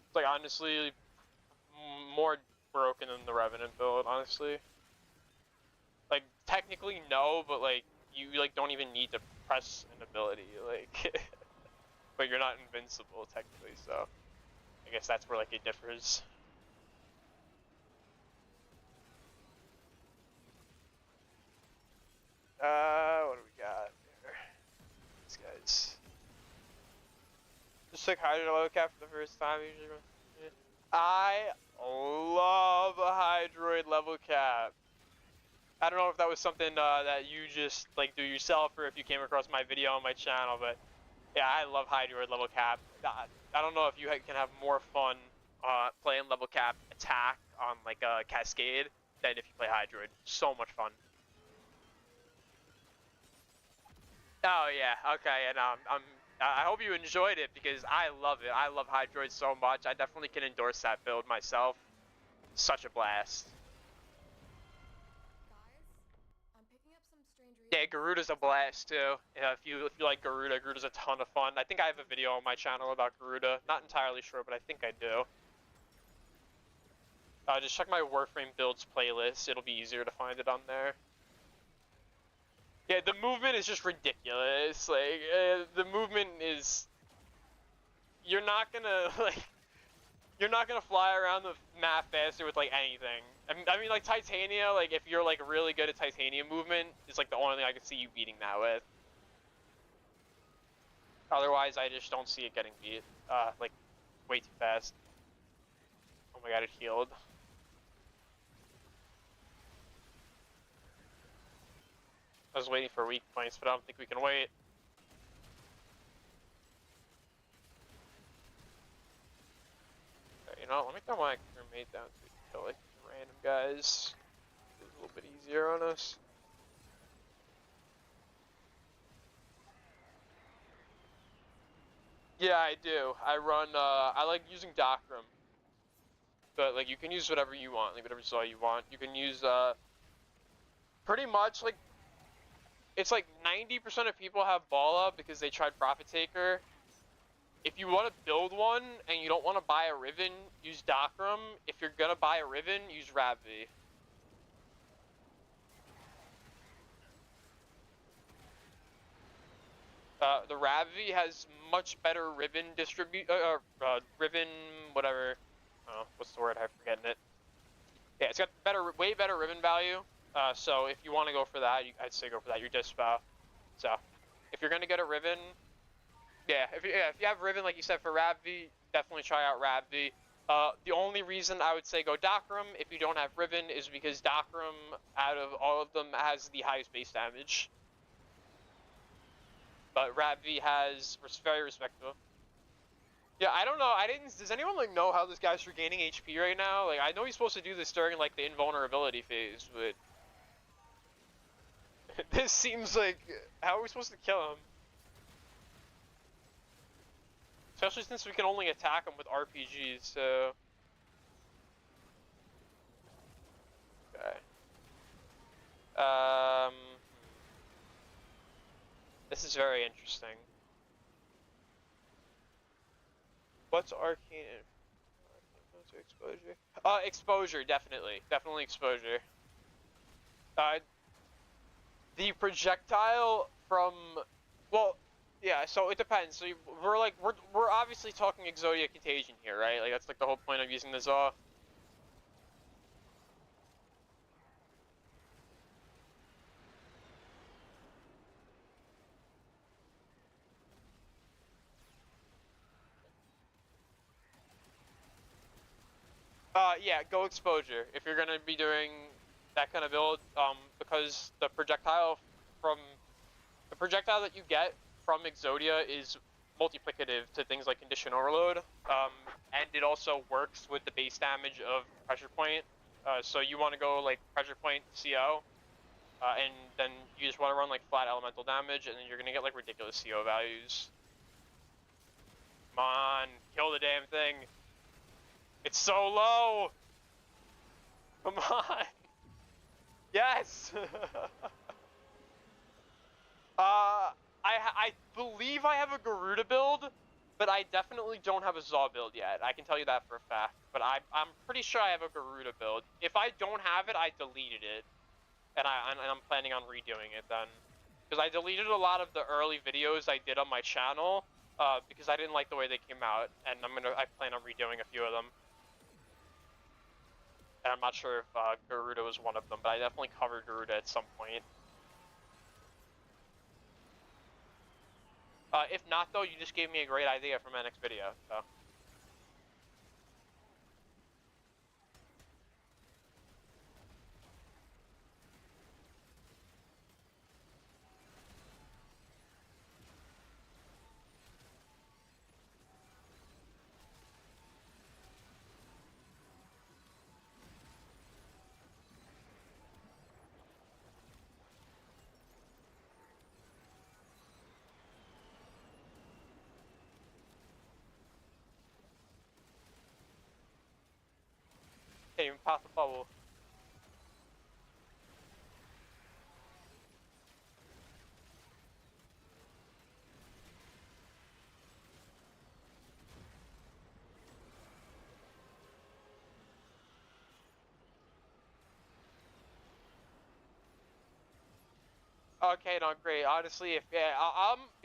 It's like honestly more broken than the Revenant build, honestly. Like technically no, but like you like don't even need to press an ability, like but you're not invincible technically, so I guess that's where like it differs. What do we got here? These guys. Just took Hydroid level cap for the first time. Usually, I love a Hydroid level cap. I don't know if that was something that you just like do yourself or if you came across my video on my channel, but yeah, I love Hydroid level cap. I don't know if you can have more fun playing level cap attack on like a Cascade than if you play Hydroid. So much fun. Oh yeah, okay, and I hope you enjoyed it because I love it. I love Hydroid so much. I definitely can endorse that build myself. Such a blast. Yeah, Garuda's a blast too. Yeah, if you like Garuda, Garuda's a ton of fun. I think I have a video on my channel about Garuda. Not entirely sure, but I think I do. Just check my Warframe builds playlist. It'll be easier to find it on there. Yeah, the movement is just ridiculous. Like, the movement is... You're not gonna, like... You're not gonna fly around the map faster with, like, anything. I mean, like, Titania, like, if you're, like, really good at Titania movement, it's, like, the only thing I can see you beating that with. Otherwise, I just don't see it getting beat, like, way too fast. Oh my god, it healed. I was waiting for weak points, but I don't think we can wait. Okay, you know, let me throw my crewmate down so we can kill, like, random guys. It's a little bit easier on us. Yeah, I do. I run, I like using Docrim. But, like, you can use whatever you want, like, whatever saw you want. You can use, pretty much, like, it's like 90% of people have Bala because they tried Profit Taker. If you want to build one and you don't want to buy a Riven, use Docrim. If you're gonna buy a Riven, use Rabvi. The Rabvi has much better Riven Riven, whatever. Oh, what's the word? I'm forgetting it. Yeah, it's got way better Riven value. So if you want to go for that, I'd say go for that. Your Dispo. So, if you're gonna get a Riven, yeah, if you have Riven like you said for Rabvi, definitely try out Rabvi. The only reason I would say go Docrim if you don't have Riven is because Docrim, out of all of them, has the highest base damage. But Rabvi has very respectable. Yeah, I don't know. Does anyone like know how this guy's regaining HP right now? Like, I know he's supposed to do this during like the invulnerability phase, but this seems like, how are we supposed to kill him? Especially since we can only attack him with RPGs, so... Okay. This is very interesting. What's arcane exposure? Exposure, definitely. Definitely exposure. The projectile from... Well, yeah, so it depends. So we're obviously talking Exodia Contagion here, right? Like, that's like the whole point of using the Zaw. Yeah, go exposure if you're gonna be doing that kind of build, because the projectile that you get from Exodia is multiplicative to things like Condition Overload, and it also works with the base damage of Pressure Point. So you want to go like Pressure Point CO, and then you just want to run like flat elemental damage, and then you're gonna get like ridiculous CO values. Come on, kill the damn thing. It's so low! Come on! Yes! I believe I have a Garuda build, but I definitely don't have a Zaw build yet. I can tell you that for a fact. But I'm pretty sure I have a Garuda build. If I don't have it, I deleted it. And I'm planning on redoing it then. Because I deleted a lot of the early videos I did on my channel, because I didn't like the way they came out. And I plan on redoing a few of them. And I'm not sure if Garuda was one of them, but I definitely covered Garuda at some point. If not, though, you just gave me a great idea for my next video, so. Can't even pop the bubble. Okay, no, great. Honestly, if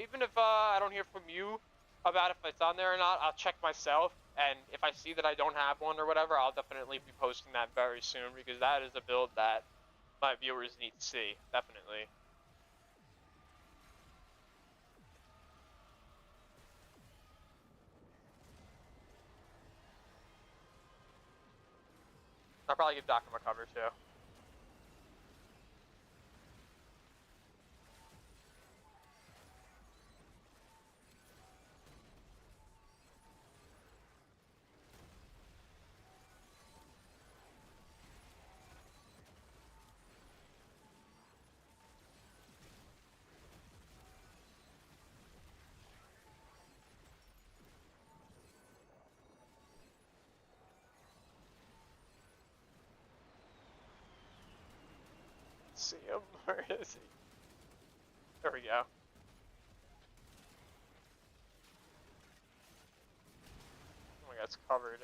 even if I don't hear from you about if it's on there or not, I'll check myself. And if I see that I don't have one or whatever, I'll definitely be posting that very soon because that is a build that my viewers need to see. Definitely. probably give Doc a cover too. See him? Where is he? There we go. Oh my god, it's covered.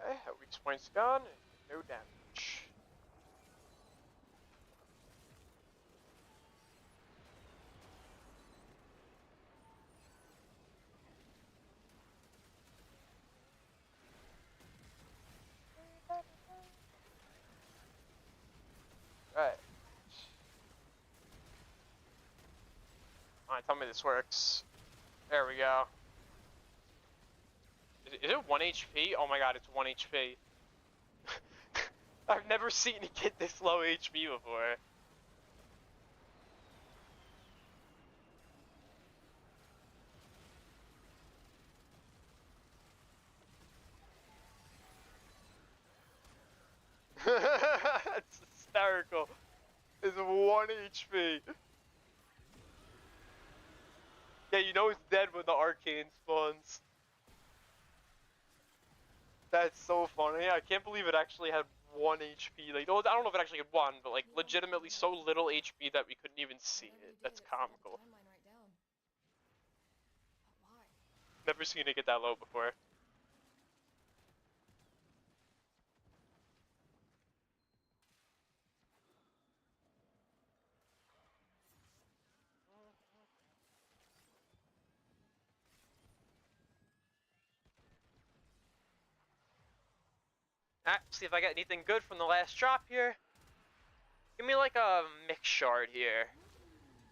Okay, weak point's gone. No damage. Right. Alright, tell me this works. There we go. Is it 1 HP? Oh my god, it's 1 HP. I've never seen it get this low HP before. That's hysterical. It's 1 HP. Yeah, you know it's dead when the arcane spawns. That's so funny. I can't believe it actually had 1 HP. Like, I don't know if it actually had 1, but like legitimately so little HP that we couldn't even see it. That's comical. Never seen it get that low before. Alright, see if I get anything good from the last drop here. Give me like a mix shard here.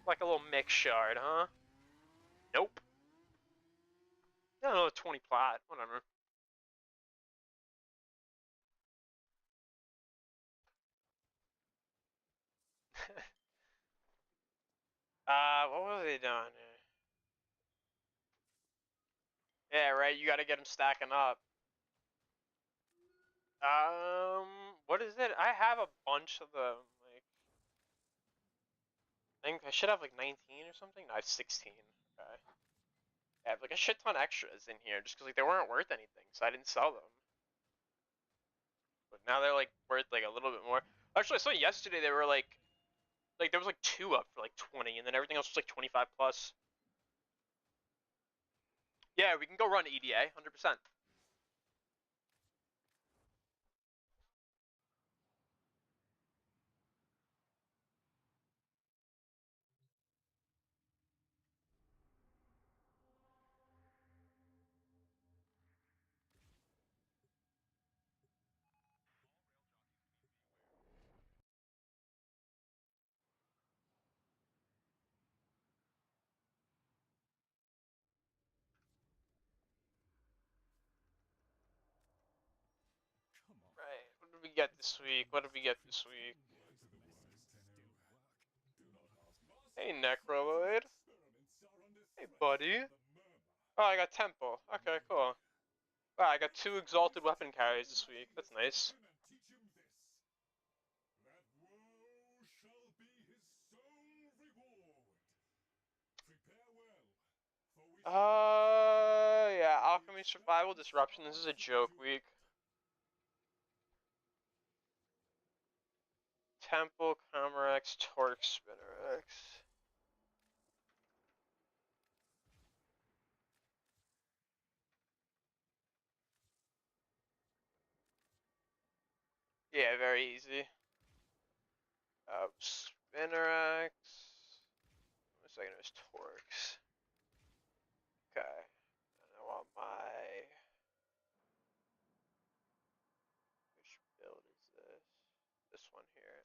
Like a little mix shard, huh? Nope. I don't know, 20 plot, whatever. What were they doing here? Yeah, right, you gotta get them stacking up. What is it? I have a bunch of them, like, I think I should have like 19 or something? No, I have 16, okay. I have like a shit ton extras in here, just cause like they weren't worth anything, so I didn't sell them. But now they're like worth like a little bit more. Actually, I saw yesterday they were like there was like 2 up for like 20, and then everything else was like 25 plus. Yeah, we can go run EDA, 100%. Right. What did we get this week? What did we get this week? Hey, Necroloid. Hey, buddy. Oh, I got Temple. Okay, cool. Wow, I got 2 exalted weapon carries this week. That's nice. Yeah, Alchemy Survival Disruption. This is a joke week. Temple, Comrex, Torque, Spinnerex. Yeah, very easy. Spinnerex. One second, it was Torques. Okay. And I want my. Which build is this? This one here.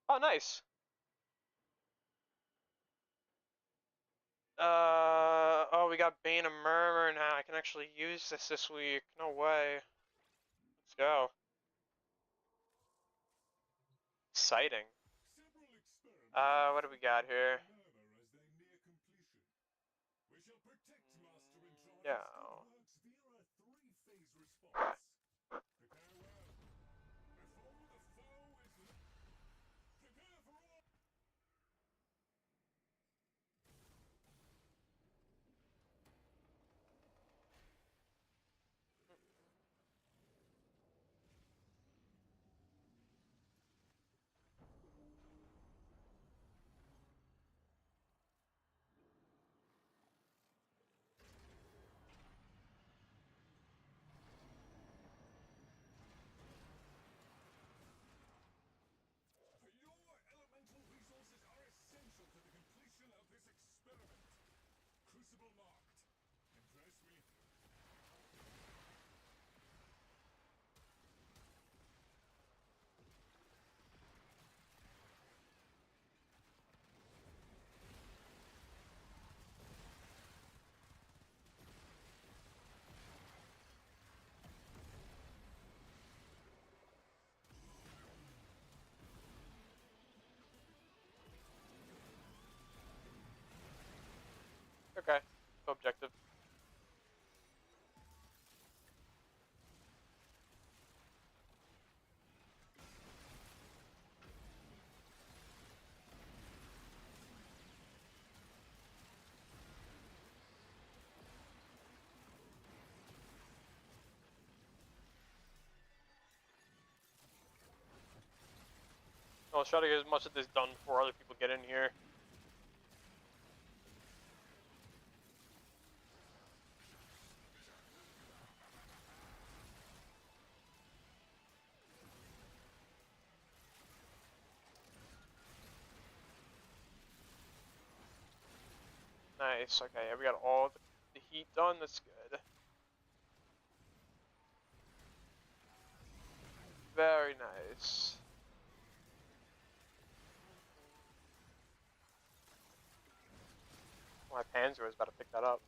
Okay. Oh, nice. Oh, we got Bane of Murmur now. I can actually use this week. No way. Let's go. Exciting. What do we got here? We shall protect Master Andronic's No. good works via a three-phase response. Prepare well. Before the foe is... Prepare for all... Your elemental resources are essential to the completion of this experiment. Crucible marked. Impress me. Okay. Objective. I'll try to get as much of this done before other people get in here. Nice. Okay, yeah, we got all the heat done. That's good. Very nice. My Panzer was about to pick that up.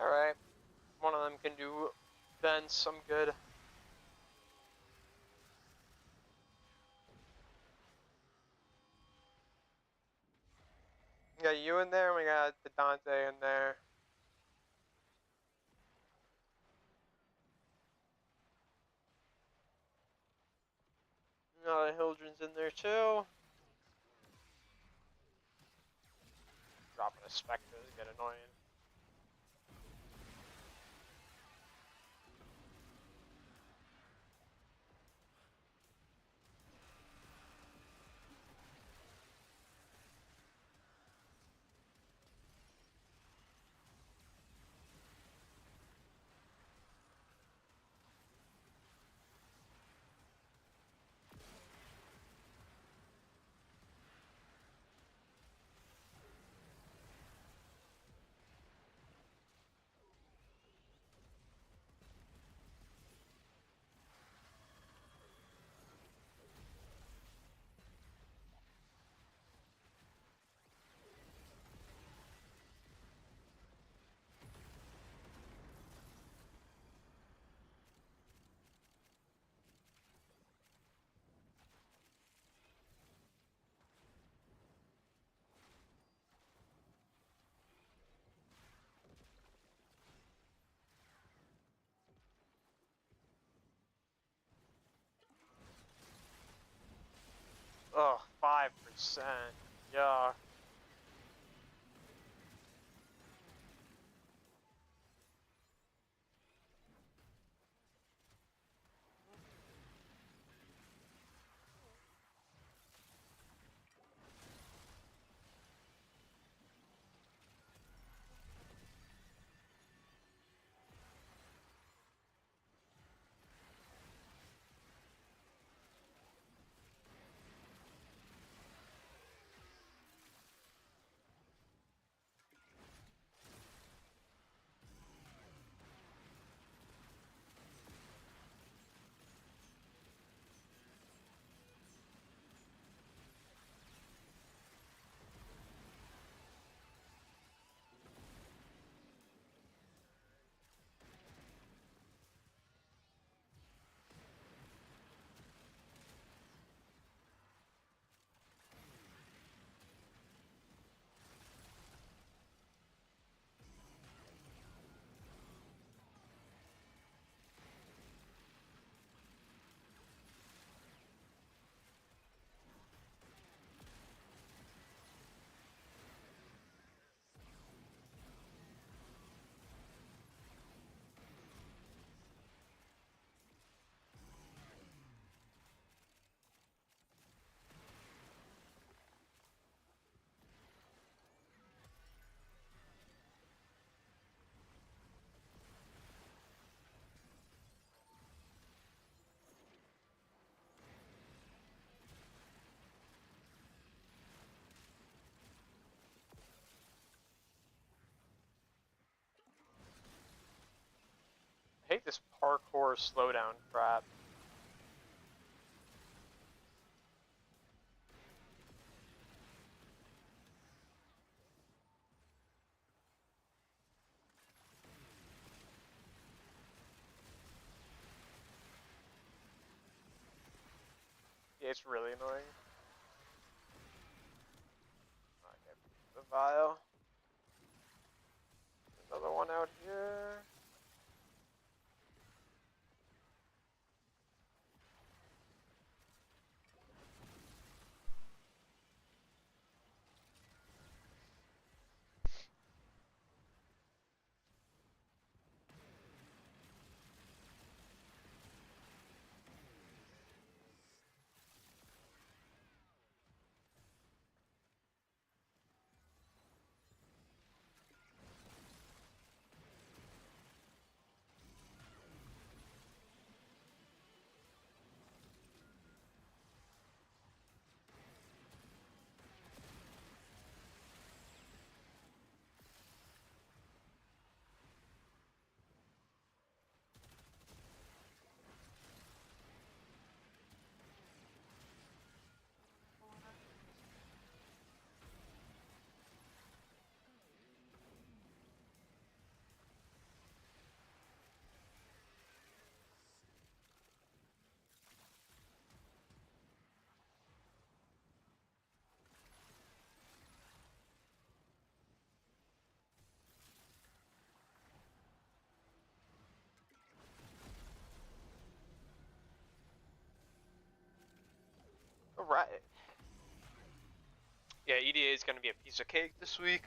Alright. One of them can do vents. I'm good. We got you in there, and we got the Dante in there. The Hildren's in there too. Dropping a Spectre is get annoying. Ugh, 5%. Yeah. like this parkour slowdown crap. Yeah, it's really annoying. Okay, the vial. Another one out here. Alright. Yeah, EDA is gonna be a piece of cake this week.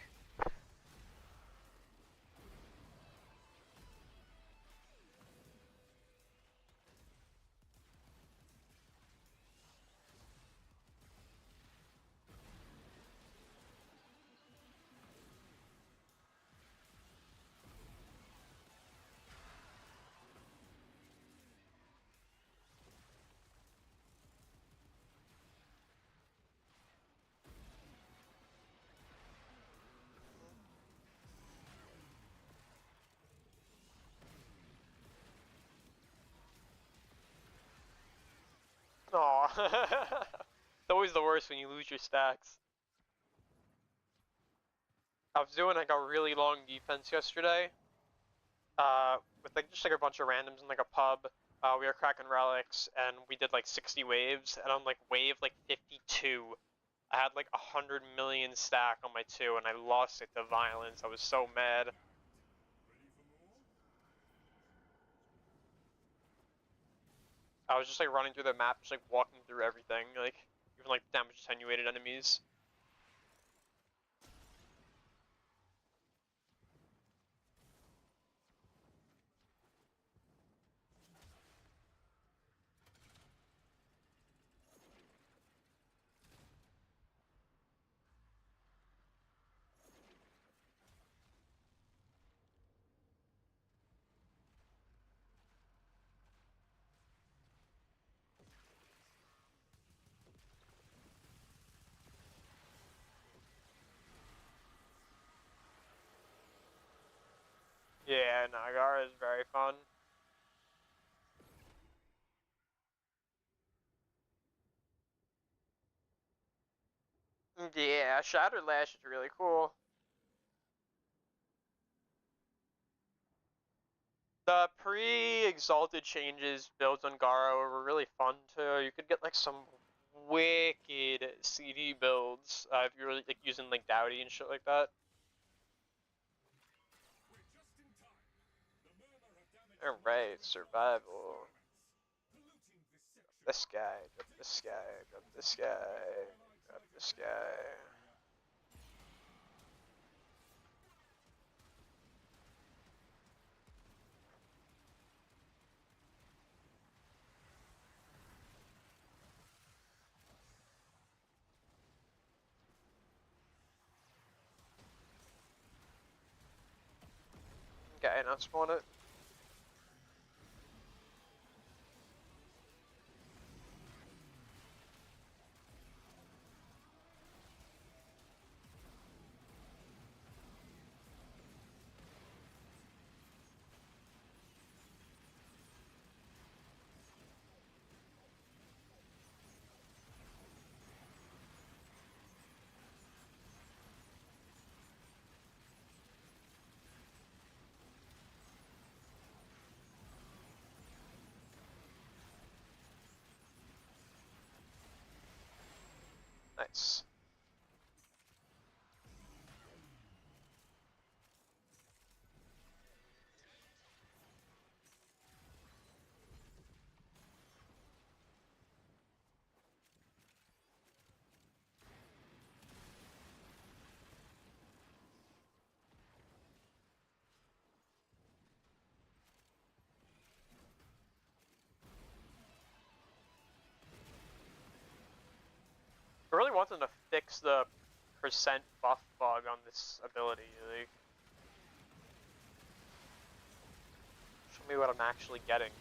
Aw. It's always the worst when you lose your stacks. I was doing like a really long defense yesterday. With like just like a bunch of randoms in like a pub. We were cracking relics and we did like 60 waves, and on like wave like 52, I had like 100 million stack on my 2 and I lost it to violence. I was so mad. I was just like running through the map, just like walking through everything, like even like damage attenuated enemies. Yeah, Nagar is very fun. Yeah, Shattered Lash is really cool. The pre-exalted changes builds on Garo were really fun too. You could get like some wicked CD builds if you're really like using like Dowdy and shit like that. Alright, survival. This guy, got this guy, got this guy, got this guy. Okay, now spawn it. Nice. I really want them to fix the percent buff bug on this ability. Like, show me what I'm actually getting.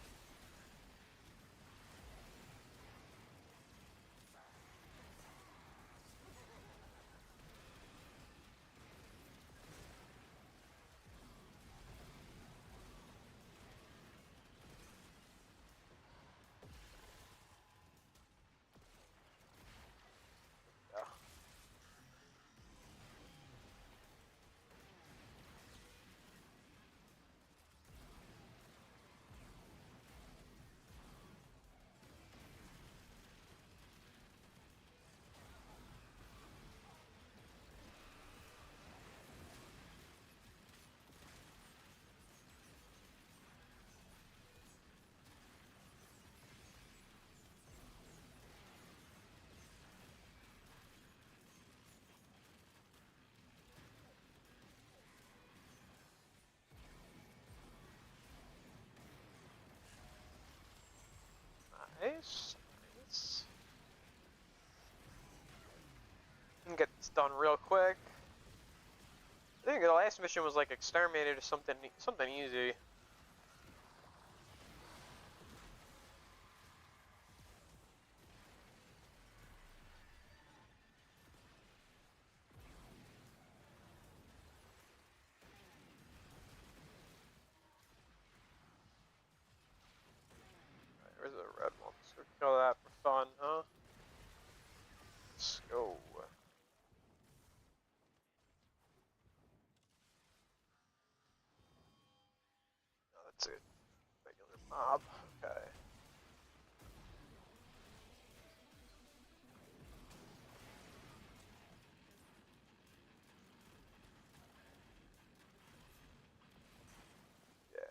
Yeah. Nice. Nice. Can get this done real quick. I think the last mission was like exterminated or something easy. Alright, where's the red one? So kill that for fun, huh? Let's go. No, that's it. Regular mob. Okay. Yeah.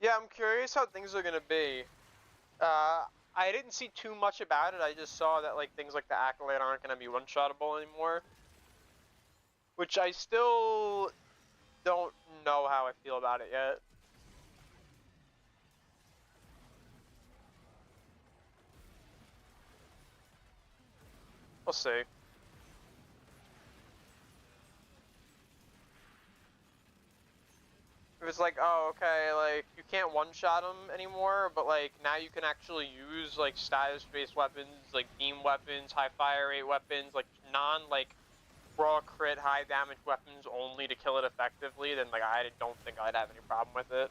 Yeah, I'm curious how things are gonna be. I didn't see too much about it. I just saw that like things like the Acolyte aren't gonna be one-shottable anymore, which I still don't know how I feel about it yet. We'll see. It was like, oh, okay, like, you can't one-shot them anymore, but, like, now you can actually use, like, status-based weapons, like, beam weapons, high fire rate weapons, like, like, raw crit, high damage weapons only to kill it effectively, then, like, I don't think I'd have any problem with it.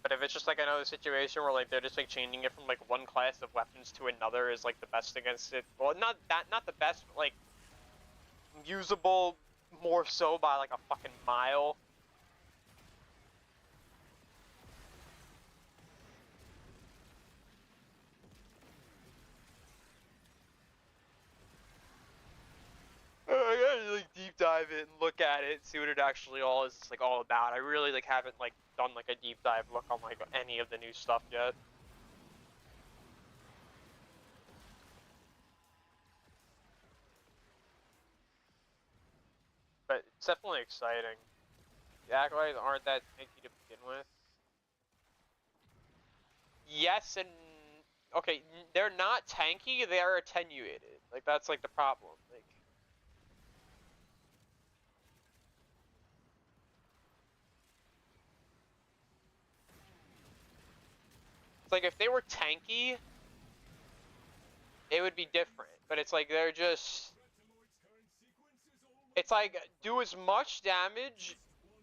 But if it's just, like, another situation where, like, they're just, like, changing it from, like, one class of weapons to another is, like, the best against it, well, not the best, but, like, usable more so by, like, a fucking mile. I gotta like deep dive it and look at it, see what it actually all is like all about. I really like haven't like done like a deep dive look on like any of the new stuff yet. But it's definitely exciting. The acolytes aren't that tanky to begin with. Yes and okay, they're not tanky, they are attenuated. Like that's like the problem. Like it's like if they were tanky, it would be different. But it's like they're just it's like do as much damage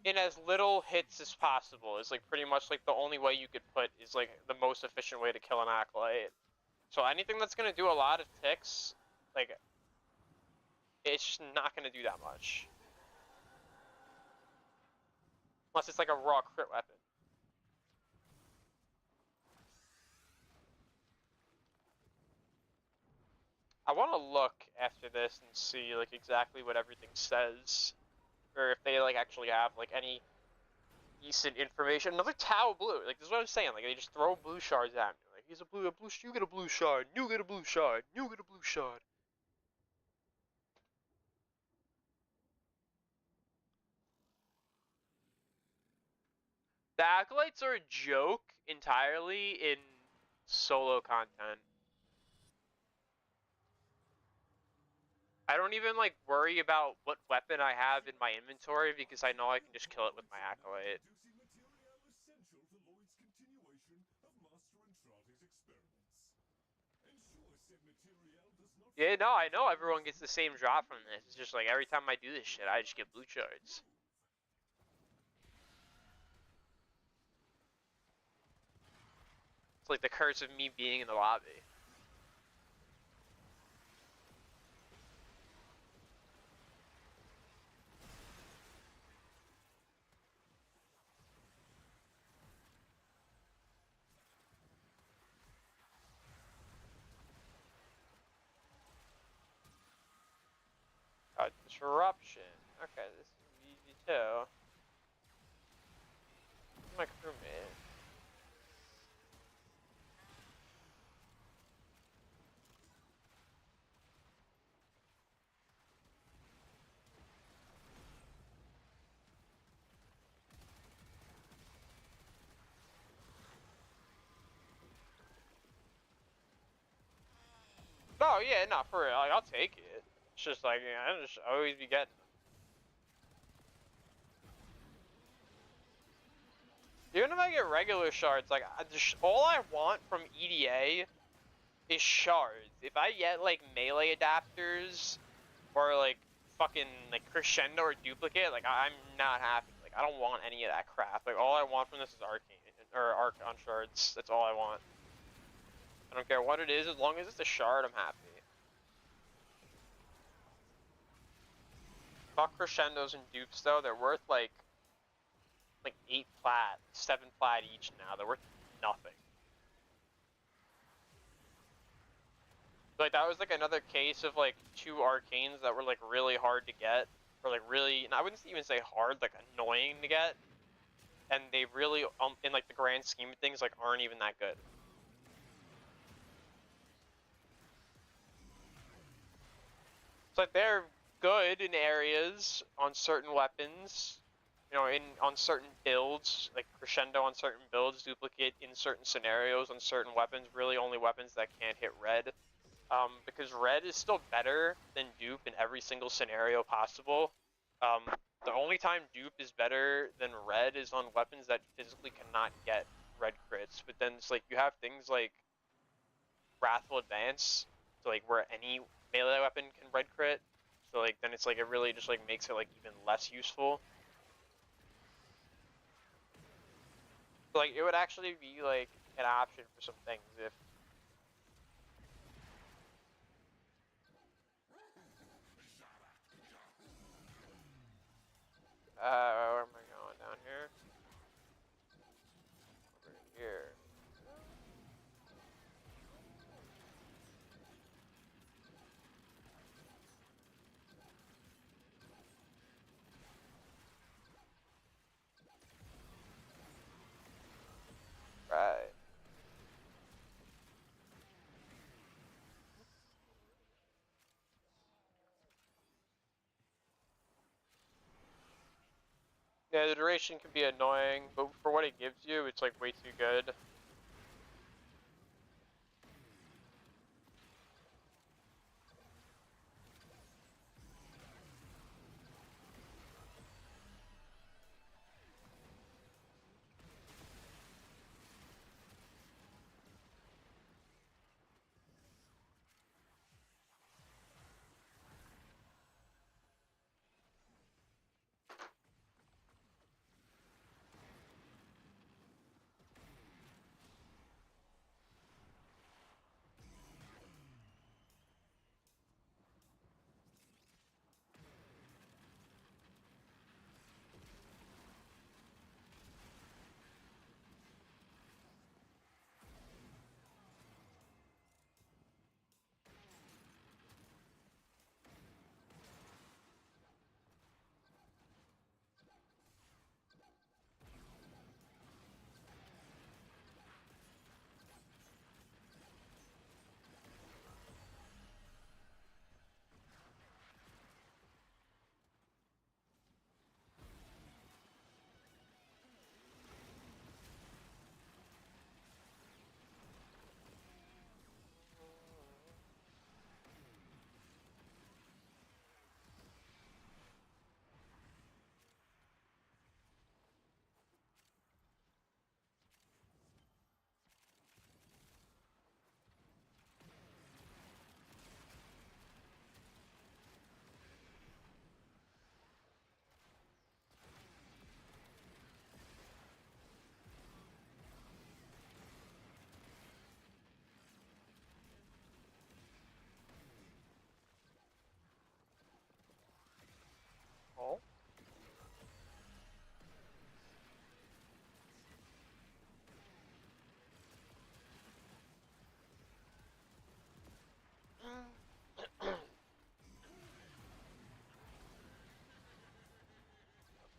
in as little hits as possible is like pretty much like the only way you could put is like the most efficient way to kill an acolyte. So anything that's gonna do a lot of ticks, like it's just not gonna do that much. Unless it's like a raw crit weapon. I wanna look after this and see like exactly what everything says. Or if they like actually have like any decent information. Another Tau blue. Like this is what I'm saying. Like they just throw blue shards at me. Like he's a blue, you get a blue shard, you get a blue shard, you get a blue shard. The acolytes are a joke entirely in solo content. I don't even like worry about what weapon I have in my inventory because I know I can just kill it with my acolyte. Yeah, no, I know everyone gets the same drop from this. It's just like every time I do this shit, I just get blue shards. It's like the curse of me being in the lobby. Disruption. Okay, this is easy too. My crewmate. Oh yeah, no, for real. Like, I'll take it. It's just like, I just always be getting them. Even if I get regular shards, like, all I want from EDA is shards. If I get, like, melee adapters, or, like, fucking, like, crescendo or duplicate, like, I'm not happy. Like, I don't want any of that crap. Like, all I want from this is arcane, or archon shards. That's all I want. I don't care what it is, as long as it's a shard, I'm happy. Fuck crescendos and dupes, though. They're worth, like 8 plat, 7 plat each now. They're worth nothing. Like that was like another case of like 2 arcanes that were like really hard to get, or like really, and I wouldn't even say hard, like annoying to get, and they really, in like the grand scheme of things, like aren't even that good. It's like they're good in areas on certain weapons, you know, on certain builds, like crescendo on certain builds, duplicate in certain scenarios on certain weapons, really only weapons that can't hit red. Because red is still better than dupe in every single scenario possible. The only time dupe is better than red is on weapons that physically cannot get red crits. But then it's like you have things like Wrathful Advance, so like where any melee weapon can red crit. So like then it's like it really just like makes it like even less useful. So, like it would actually be like an option for some things if where am I going down here? Over here. Right. Yeah, the duration can be annoying, but for what it gives you, it's like way too good. Oh.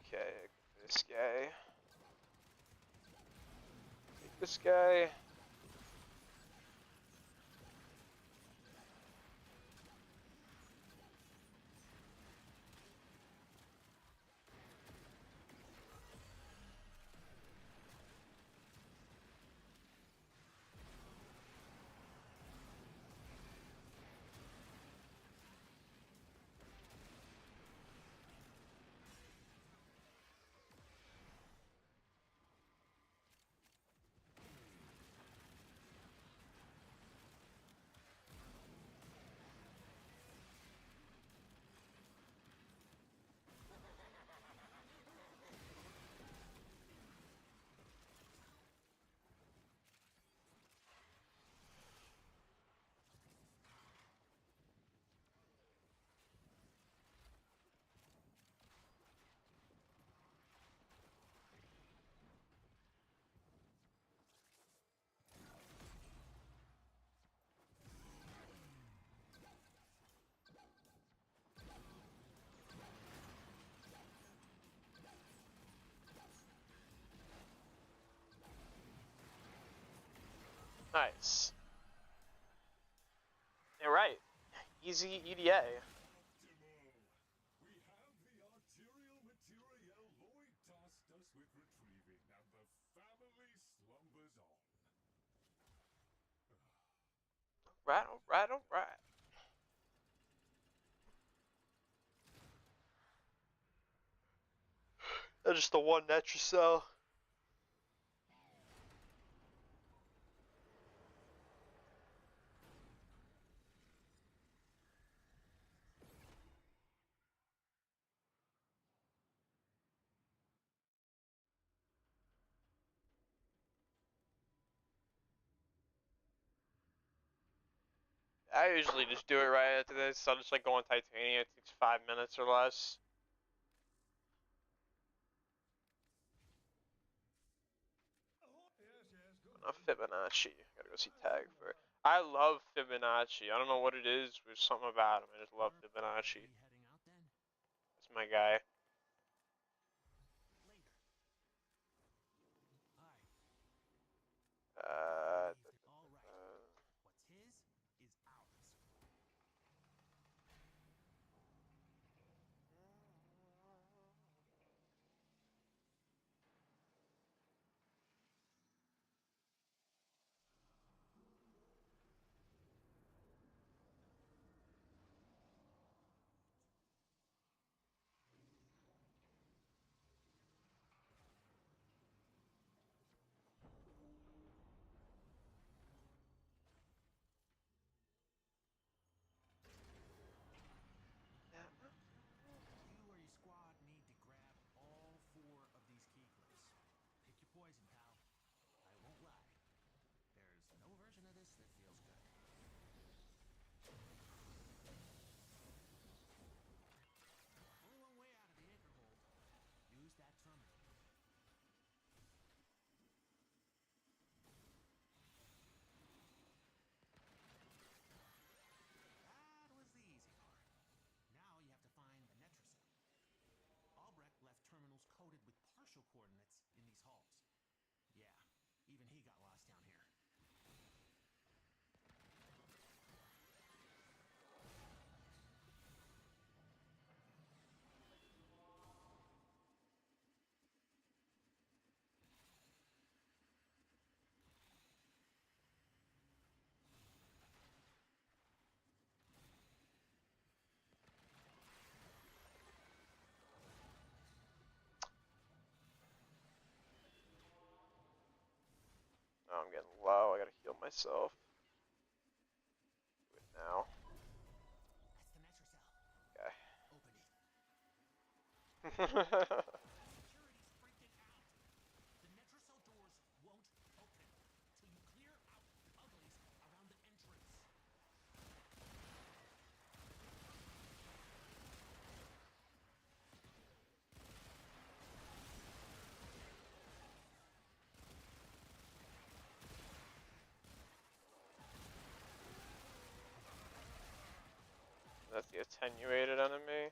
Okay, this guy. Take this guy. Nice. All right. Easy EDA. We have the arterial material Lloyd tasked us with retrieving, and the family slumbers on. Right, alright. Just the one Netracell. I usually just do it right after this. I'll just like go on Titania. It takes 5 minutes or less. Not Fibonacci. Gotta go see Tag for it. I love Fibonacci. I don't know what it is. There's something about him. I just love Fibonacci. We heading out then? That's my guy. Later. Hi. Uh, All right. What's his is ours. You or your squad need to grab all 4 of these key clips. Pick your poison, pal. I won't lie. There's no version of this that feels good. Only one way out of the anchor hold. Use that terminal. That was the easy part. Now you have to find the Netracell. Albrecht left terminals coded with partial coordinates in these halls. Yeah, even he got lost down here. Oh, I'm getting low. I gotta heal myself. Do it now. That's the Netracell. Open it. Okay. Security's freaking out. The Netracell doors won't open till you clear out the uglies around the entrance. That's the attenuated enemy.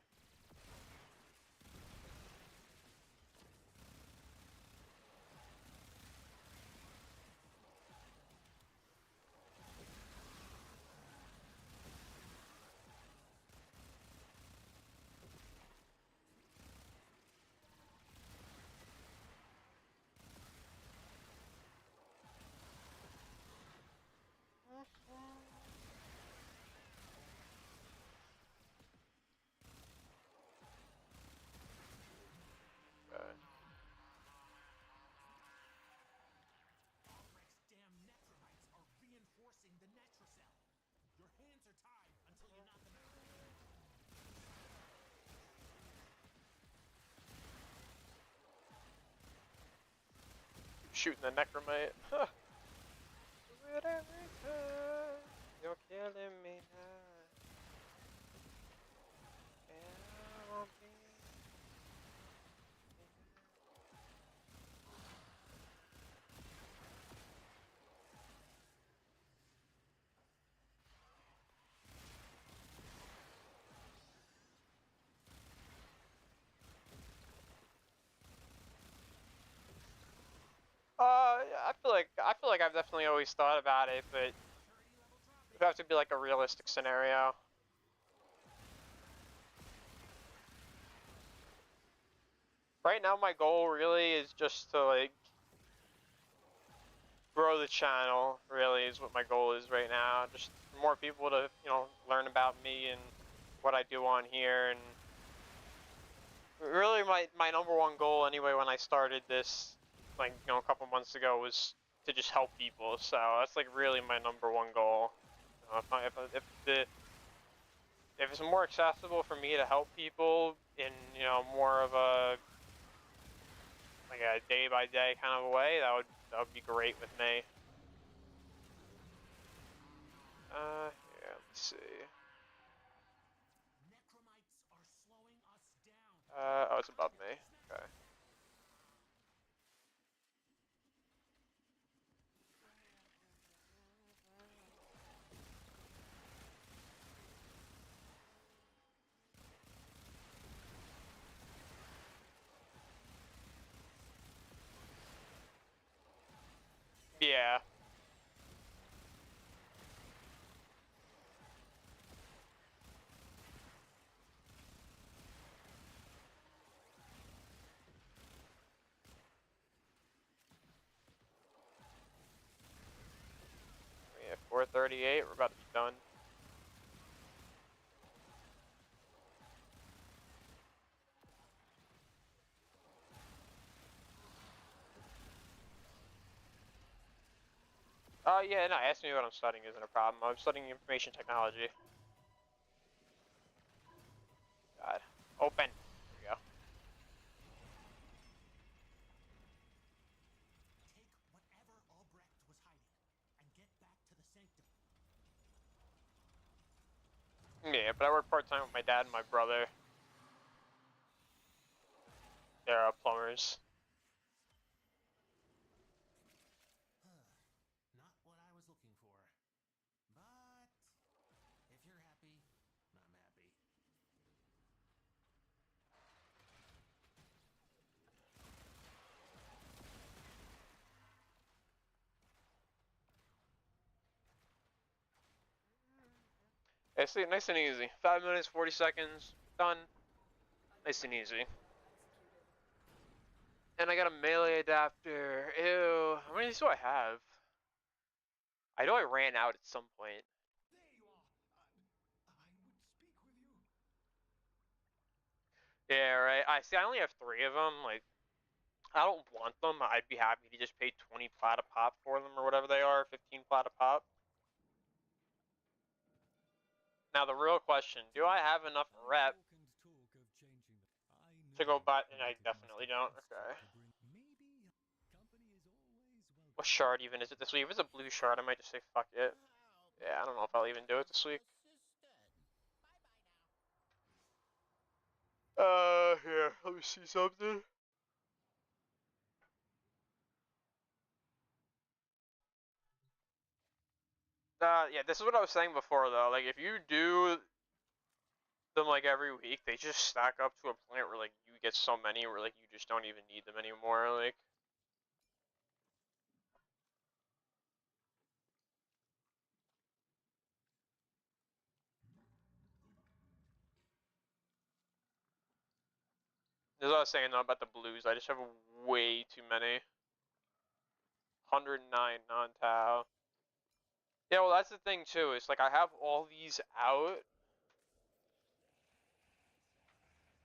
Okay. Albrecht's damn Netronites are reinforcing the Netracell. Your hands are tied until you knock them out. Shooting the Necromite. Huh. Do it every time. You're killing me now. And I won't be. I feel like I've definitely always thought about it, but it would have to be like a realistic scenario. Right now, my goal really is just to like grow the channel. Really, is what my goal is right now. Just for more people to learn about me and what I do on here, and really my number one goal anyway when I started this, like, you know, a couple months ago, was to just help people. So that's like really my number one goal. You know, if it's more accessible for me to help people in, you know, more of a like a day by day kind of a way, that would be great with me. Yeah, let's see. Necromites are slowing us down. Oh, it's above me. Okay. Yeah. Yeah, 438, we're about to be done. Yeah, no, ask me what I'm studying isn't a problem. I'm studying information technology. God. Open. There we go. Take whatever Albrecht was hiding and get back to the sanctum. Yeah, but I work part-time with my dad and my brother. They're plumbers. Not what I was looking for. But if you're happy, I'm happy. It's nice and easy. 5 minutes, 40 seconds, done. Nice and easy. And I got a melee adapter. Ew. How many do I have? I know I ran out at some point. There you are. I would speak with you. Yeah, right. I only have 3 of them. Like, I don't want them. I'd be happy to just pay 20 plat a pop for them or whatever they are, 15 plat a pop. Now the real question, do I have enough rep to go buy? And I definitely don't. Okay. What shard even is it this week? If it's a blue shard, I might just say fuck it. Yeah, I don't know if I'll even do it this week. Here, let me see something. Yeah, this is what I was saying before though. Like, if you do them like every week, they just stack up to a point where like you get so many where like you just don't even need them anymore. Like, as I was saying though about the blues, I just have way too many. 109 non-tau. Yeah, well that's the thing too. It's like I have all these out,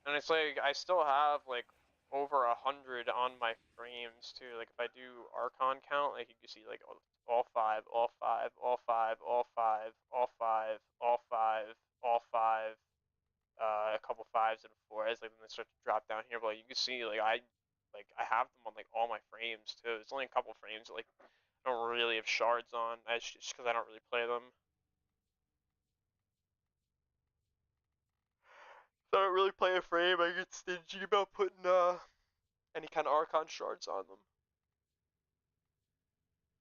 and it's like I still have like over 100 on my frames too. Like if I do Archon count, like you can see like all five, all five, all five, all five, all five, all five, all five, a couple fives and fours. Like then they start to drop down here, but like, you can see like I have them on like all my frames too. It's only a couple frames that like I don't really have shards on. That's just because I don't really play them. If I don't really play a frame, I get stingy about putting any kind of Archon shards on them.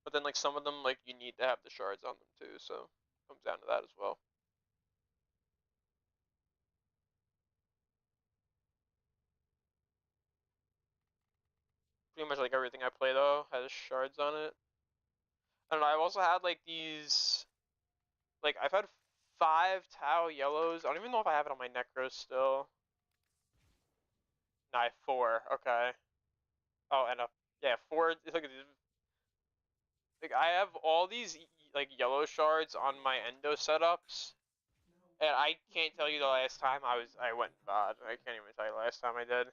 But then like some of them like you need to have the shards on them too, so it comes down to that as well. Pretty much like everything I play though has shards on it. I don't know, I've also had like these, like I've had 5 Tau yellows. I don't even know if I have it on my Necros still. No, I have 4. Okay. Oh, and yeah, 4. Like I have all these like yellow shards on my endo setups, And I can't tell you the last time I went bad. I can't even tell you the last time I did. Operator,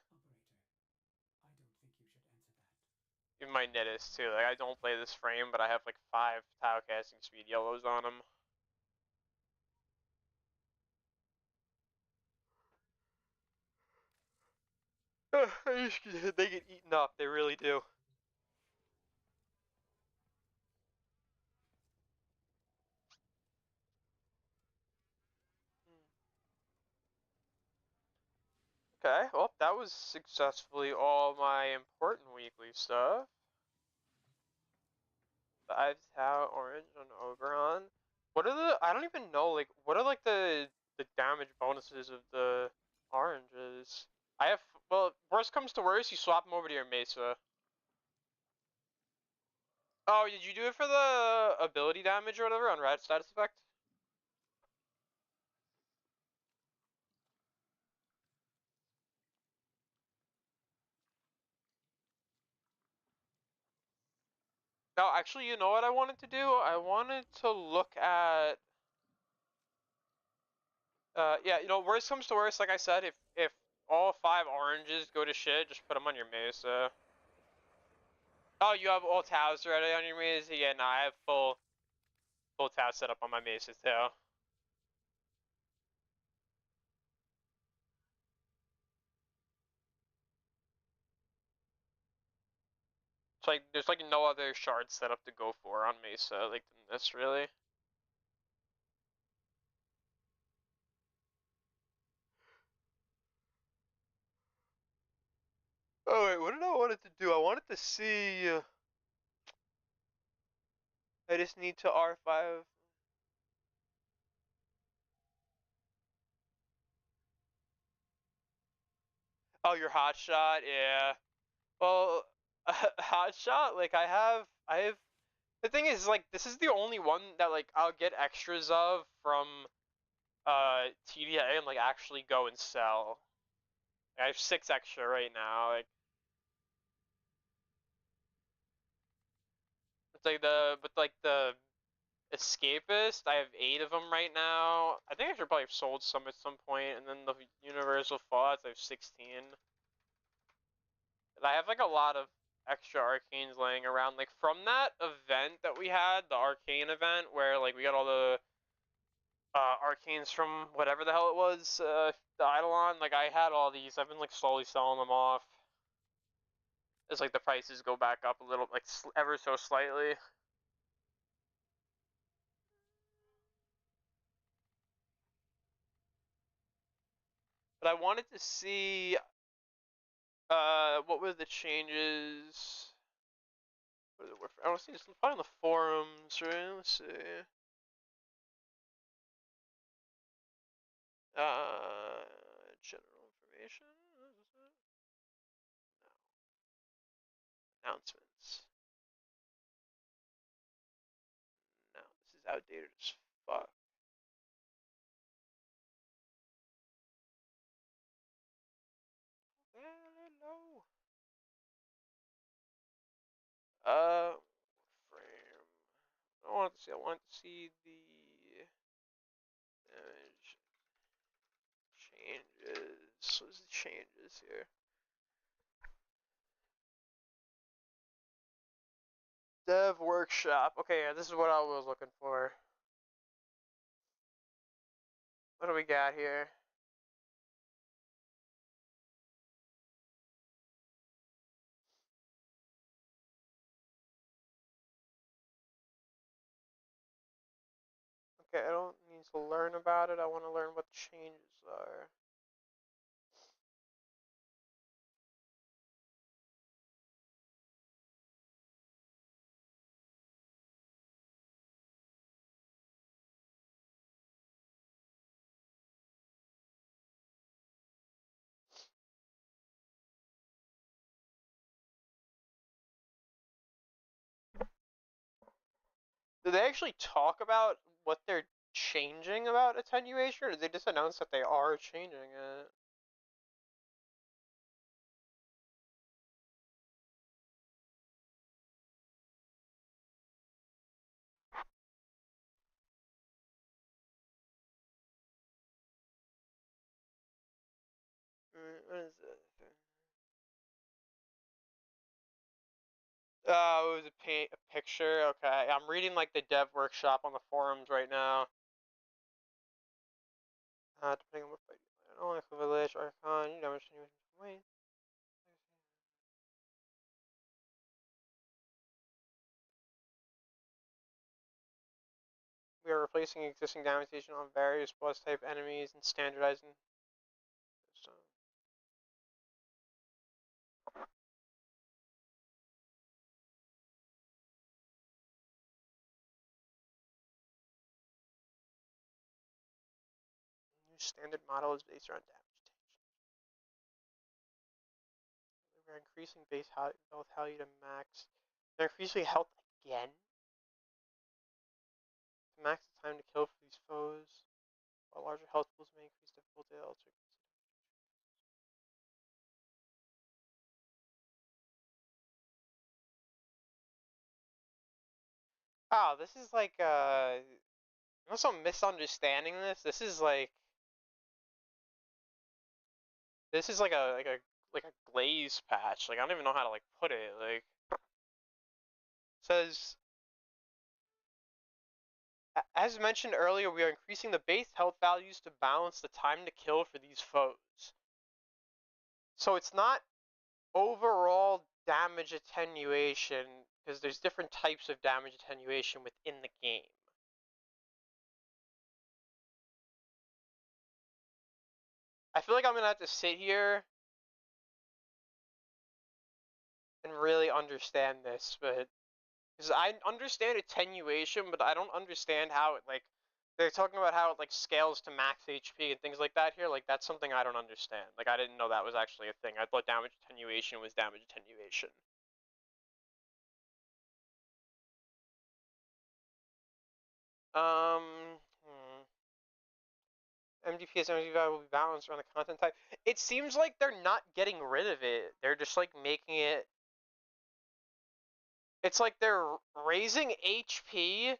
I don't think you should answer that. Even my net is too. Like I don't play this frame, but I have like 5 tile casting speed yellows on them. They get eaten up. They really do. Okay, well, that was successfully all my important weekly stuff. 5 Tau Orange on Oberon. What are the? I don't even know. Like, what are like the damage bonuses of the oranges? I have. Well, worst comes to worst, you swap them over to your Mesa. Oh, did you do it for the ability damage or whatever on Rad status effect? No, actually, you know what I wanted to do? I wanted to look at. Yeah, you know, worst comes to worst, like I said, if all 5 oranges go to shit, just put them on your Mesa. Oh, you have all Taos already on your Mesa? Yeah, nah, I have full Tau set up on my Mesa too. It's like there's like no other shard setup to go for on Mesa like than this really. Oh wait, what did I wanted to do? I wanted to see. I just need to R5. Oh, your hot shot, yeah. Well, hot shot, like I have. The thing is, like, this is the only one that like I'll get extras of from TDA and like actually go and sell. I have 6 extra right now. Like, it's like the Escapist, I have 8 of them right now. I think I should probably have sold some at some point, and then the Universal Fallouts, I have 16. And I have like a lot of extra arcanes laying around. Like from that event that we had, the arcane event, where like we got all the arcanes from whatever the hell it was, the Eidolon. Like I had all these. I've been like slowly selling them off as like the prices go back up a little, like ever so slightly. But I wanted to see what were the changes? What is it? I want to see this probably on the forums, right? Let's see. General information. No. Announcements. No, this is outdated as fuck. Hello. Frame. I want to see. I want to see the image changes. What's the changes here? Dev workshop. Okay, yeah, this is what I was looking for. What do we got here? Okay, I don't need to learn about it. I want to learn what the changes are. Did they actually talk about what they're changing about attenuation, or did they just announce that they are changing it? shows a picture. Okay, I'm reading like the dev workshop on the forums right now. Depending on what fight you don't like the village, Archon, you damage anyone from Wayne. We are replacing existing damage station on various boss type enemies and standardizing. New standard model is based around damage. We're increasing base health value to max. They're increasing health again. To max the time to kill for these foes. While larger health pools may increase difficulty, they also oh, this is like unless I'm misunderstanding this, this is like a glaze patch. Like I don't even know how to like put it. Like it says as mentioned earlier, we are increasing the base health values to balance the time to kill for these foes. So it's not overall damage attenuation, because there's different types of damage attenuation within the game. I feel like I'm gonna have to sit here and really understand this, but because I understand attenuation, but I don't understand how it like they're talking about how it like scales to max HP and things like that here. Like that's something I don't understand. Like I didn't know that was actually a thing. I thought damage attenuation was damage attenuation. MDPS energy value will be balanced around the content type. It seems like they're not getting rid of it. They're just like making it. It's like they're raising HP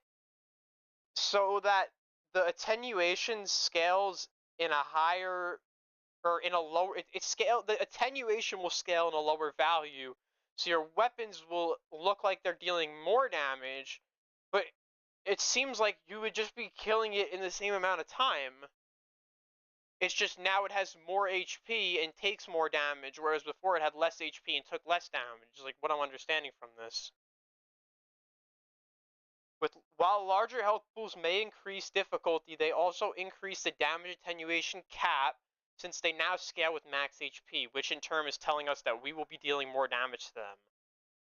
so that the attenuation scales in a higher or in a lower. The attenuation will scale in a lower value, so your weapons will look like they're dealing more damage, but it seems like you would just be killing it in the same amount of time. It's just now it has more HP and takes more damage, whereas before it had less HP and took less damage, is like what I'm understanding from this. While larger health pools may increase difficulty, they also increase the damage attenuation cap, since they now scale with max HP, which in turn is telling us that we will be dealing more damage to them.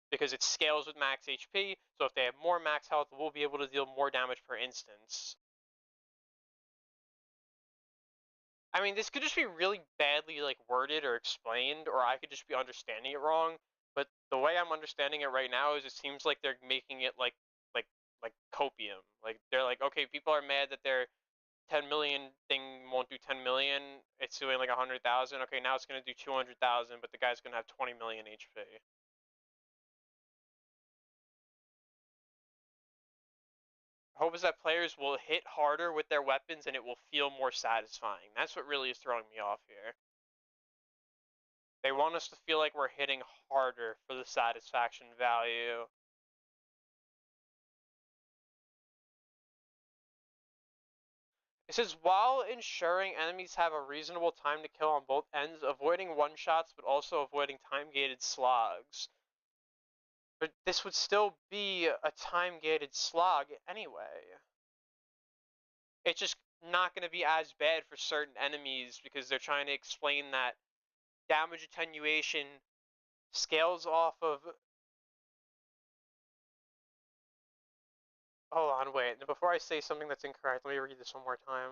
Because it scales with max HP, so if they have more max health, we'll be able to deal more damage per instance. I mean, this could just be really badly like worded or explained, or I could just be understanding it wrong. But the way I'm understanding it right now is it seems like they're making it like copium. Like they're like, okay, people are mad that their 10 million thing won't do 10 million. It's doing like 100,000. Okay, now it's gonna do 200,000, but the guy's gonna have 20 million HP. Hope is that players will hit harder with their weapons and it will feel more satisfying. That's what really is throwing me off here. They want us to feel like we're hitting harder for the satisfaction value. It says, while ensuring enemies have a reasonable time to kill on both ends, avoiding one-shots but also avoiding time-gated slogs. But this would still be a time-gated slog anyway. It's just not going to be as bad for certain enemies because they're trying to explain that damage attenuation scales off of. Hold on, wait. Before I say something that's incorrect, let me read this one more time.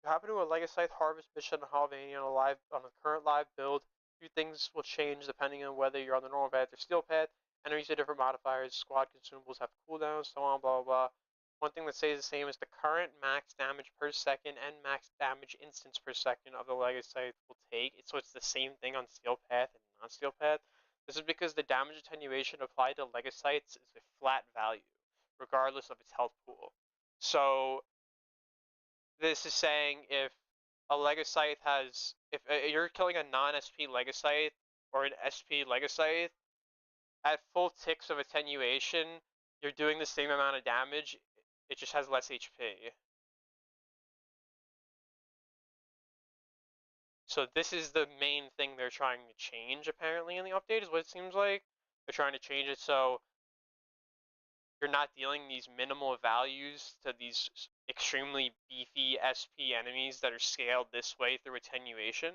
You happen to a Legacythe Harvest mission in Halvania on a current live build. A few things will change depending on whether you're on the normal path or steel path. Enemies have different modifiers, squad consumables have cooldowns, so on, blah, blah, blah. One thing that stays the same is the current max damage per second and max damage instance per second of the Legacythe will take. So it's the same thing on steel path and non-steel path. This is because the damage attenuation applied to Legocytes is a flat value, regardless of its health pool. So this is saying if a Legocyte has, if you're killing a non-SP Legocyte or an SP Legocyte, at full ticks of attenuation, you're doing the same amount of damage, it just has less HP. So this is the main thing they're trying to change, apparently, in the update, is what it seems like. They're trying to change it so you're not dealing these minimal values to these extremely beefy SP enemies that are scaled this way through attenuation.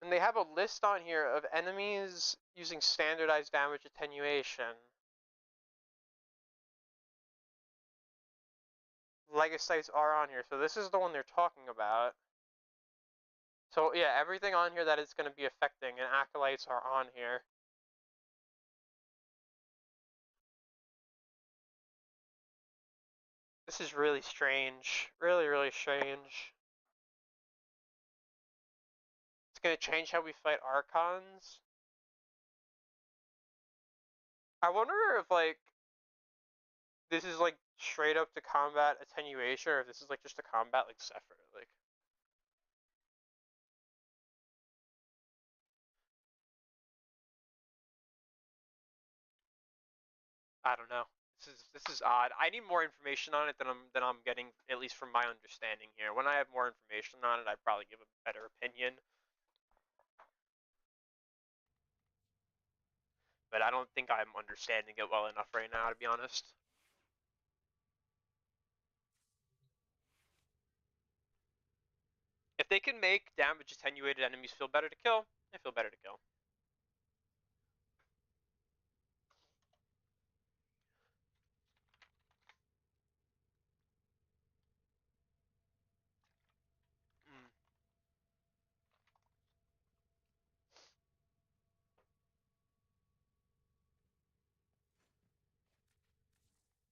And they have a list on here of enemies using standardized damage attenuation. Legocytes are on here, so this is the one they're talking about. So yeah, everything on here that it's going to be affecting, and acolytes are on here. This is really strange. Really, really strange. It's going to change how we fight Archons. I wonder if, like, this is, like, straight up to combat attenuation, or if this is, like, just to combat, like, Zephyr. Like, I don't know. This is odd. I need more information on it than I'm getting, at least from my understanding here. When I have more information on it, I'd probably give a better opinion. But I don't think I'm understanding it well enough right now, to be honest. If they can make damage attenuated enemies feel better to kill, they feel better to kill.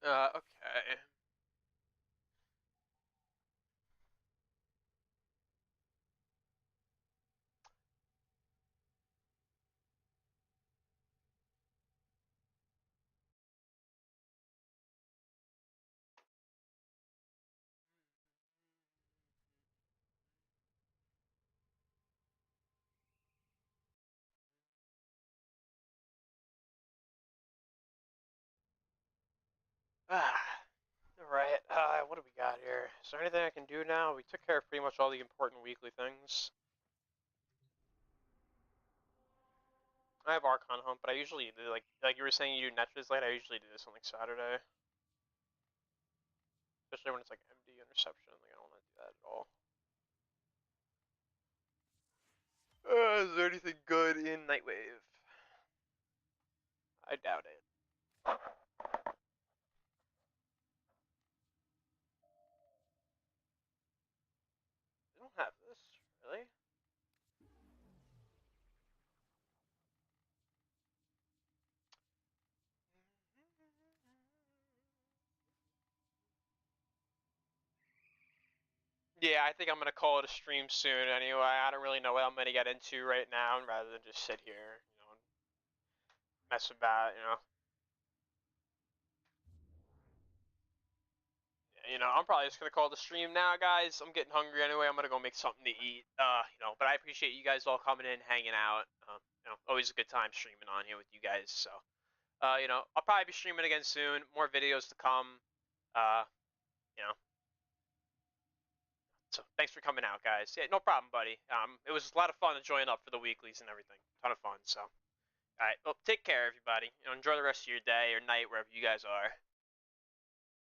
Okay. Alright, what do we got here? Is there anything I can do now? We took care of pretty much all the important weekly things. I have Archon Hunt, but I usually do, like you were saying you do Netflix late, I usually do this on, like, Saturday. Especially when it's, like, MD Interception, like, I don't want to do that at all. Is there anything good in Nightwave? I doubt it. They don't have this, really? Yeah, I think I'm gonna call it a stream soon anyway. I don't really know what I'm gonna get into right now, rather than just sit here, and mess about, I'm probably just gonna call the stream now, guys. I'm getting hungry anyway. I'm gonna go make something to eat. But I appreciate you guys all coming in, hanging out. Always a good time streaming on here with you guys. So, I'll probably be streaming again soon. More videos to come. Uh, you know. So thanks for coming out, guys. Yeah, no problem, buddy. It was a lot of fun to join up for the weeklies and everything. Ton of fun. So, all right. Well, take care, everybody. Enjoy the rest of your day or night wherever you guys are.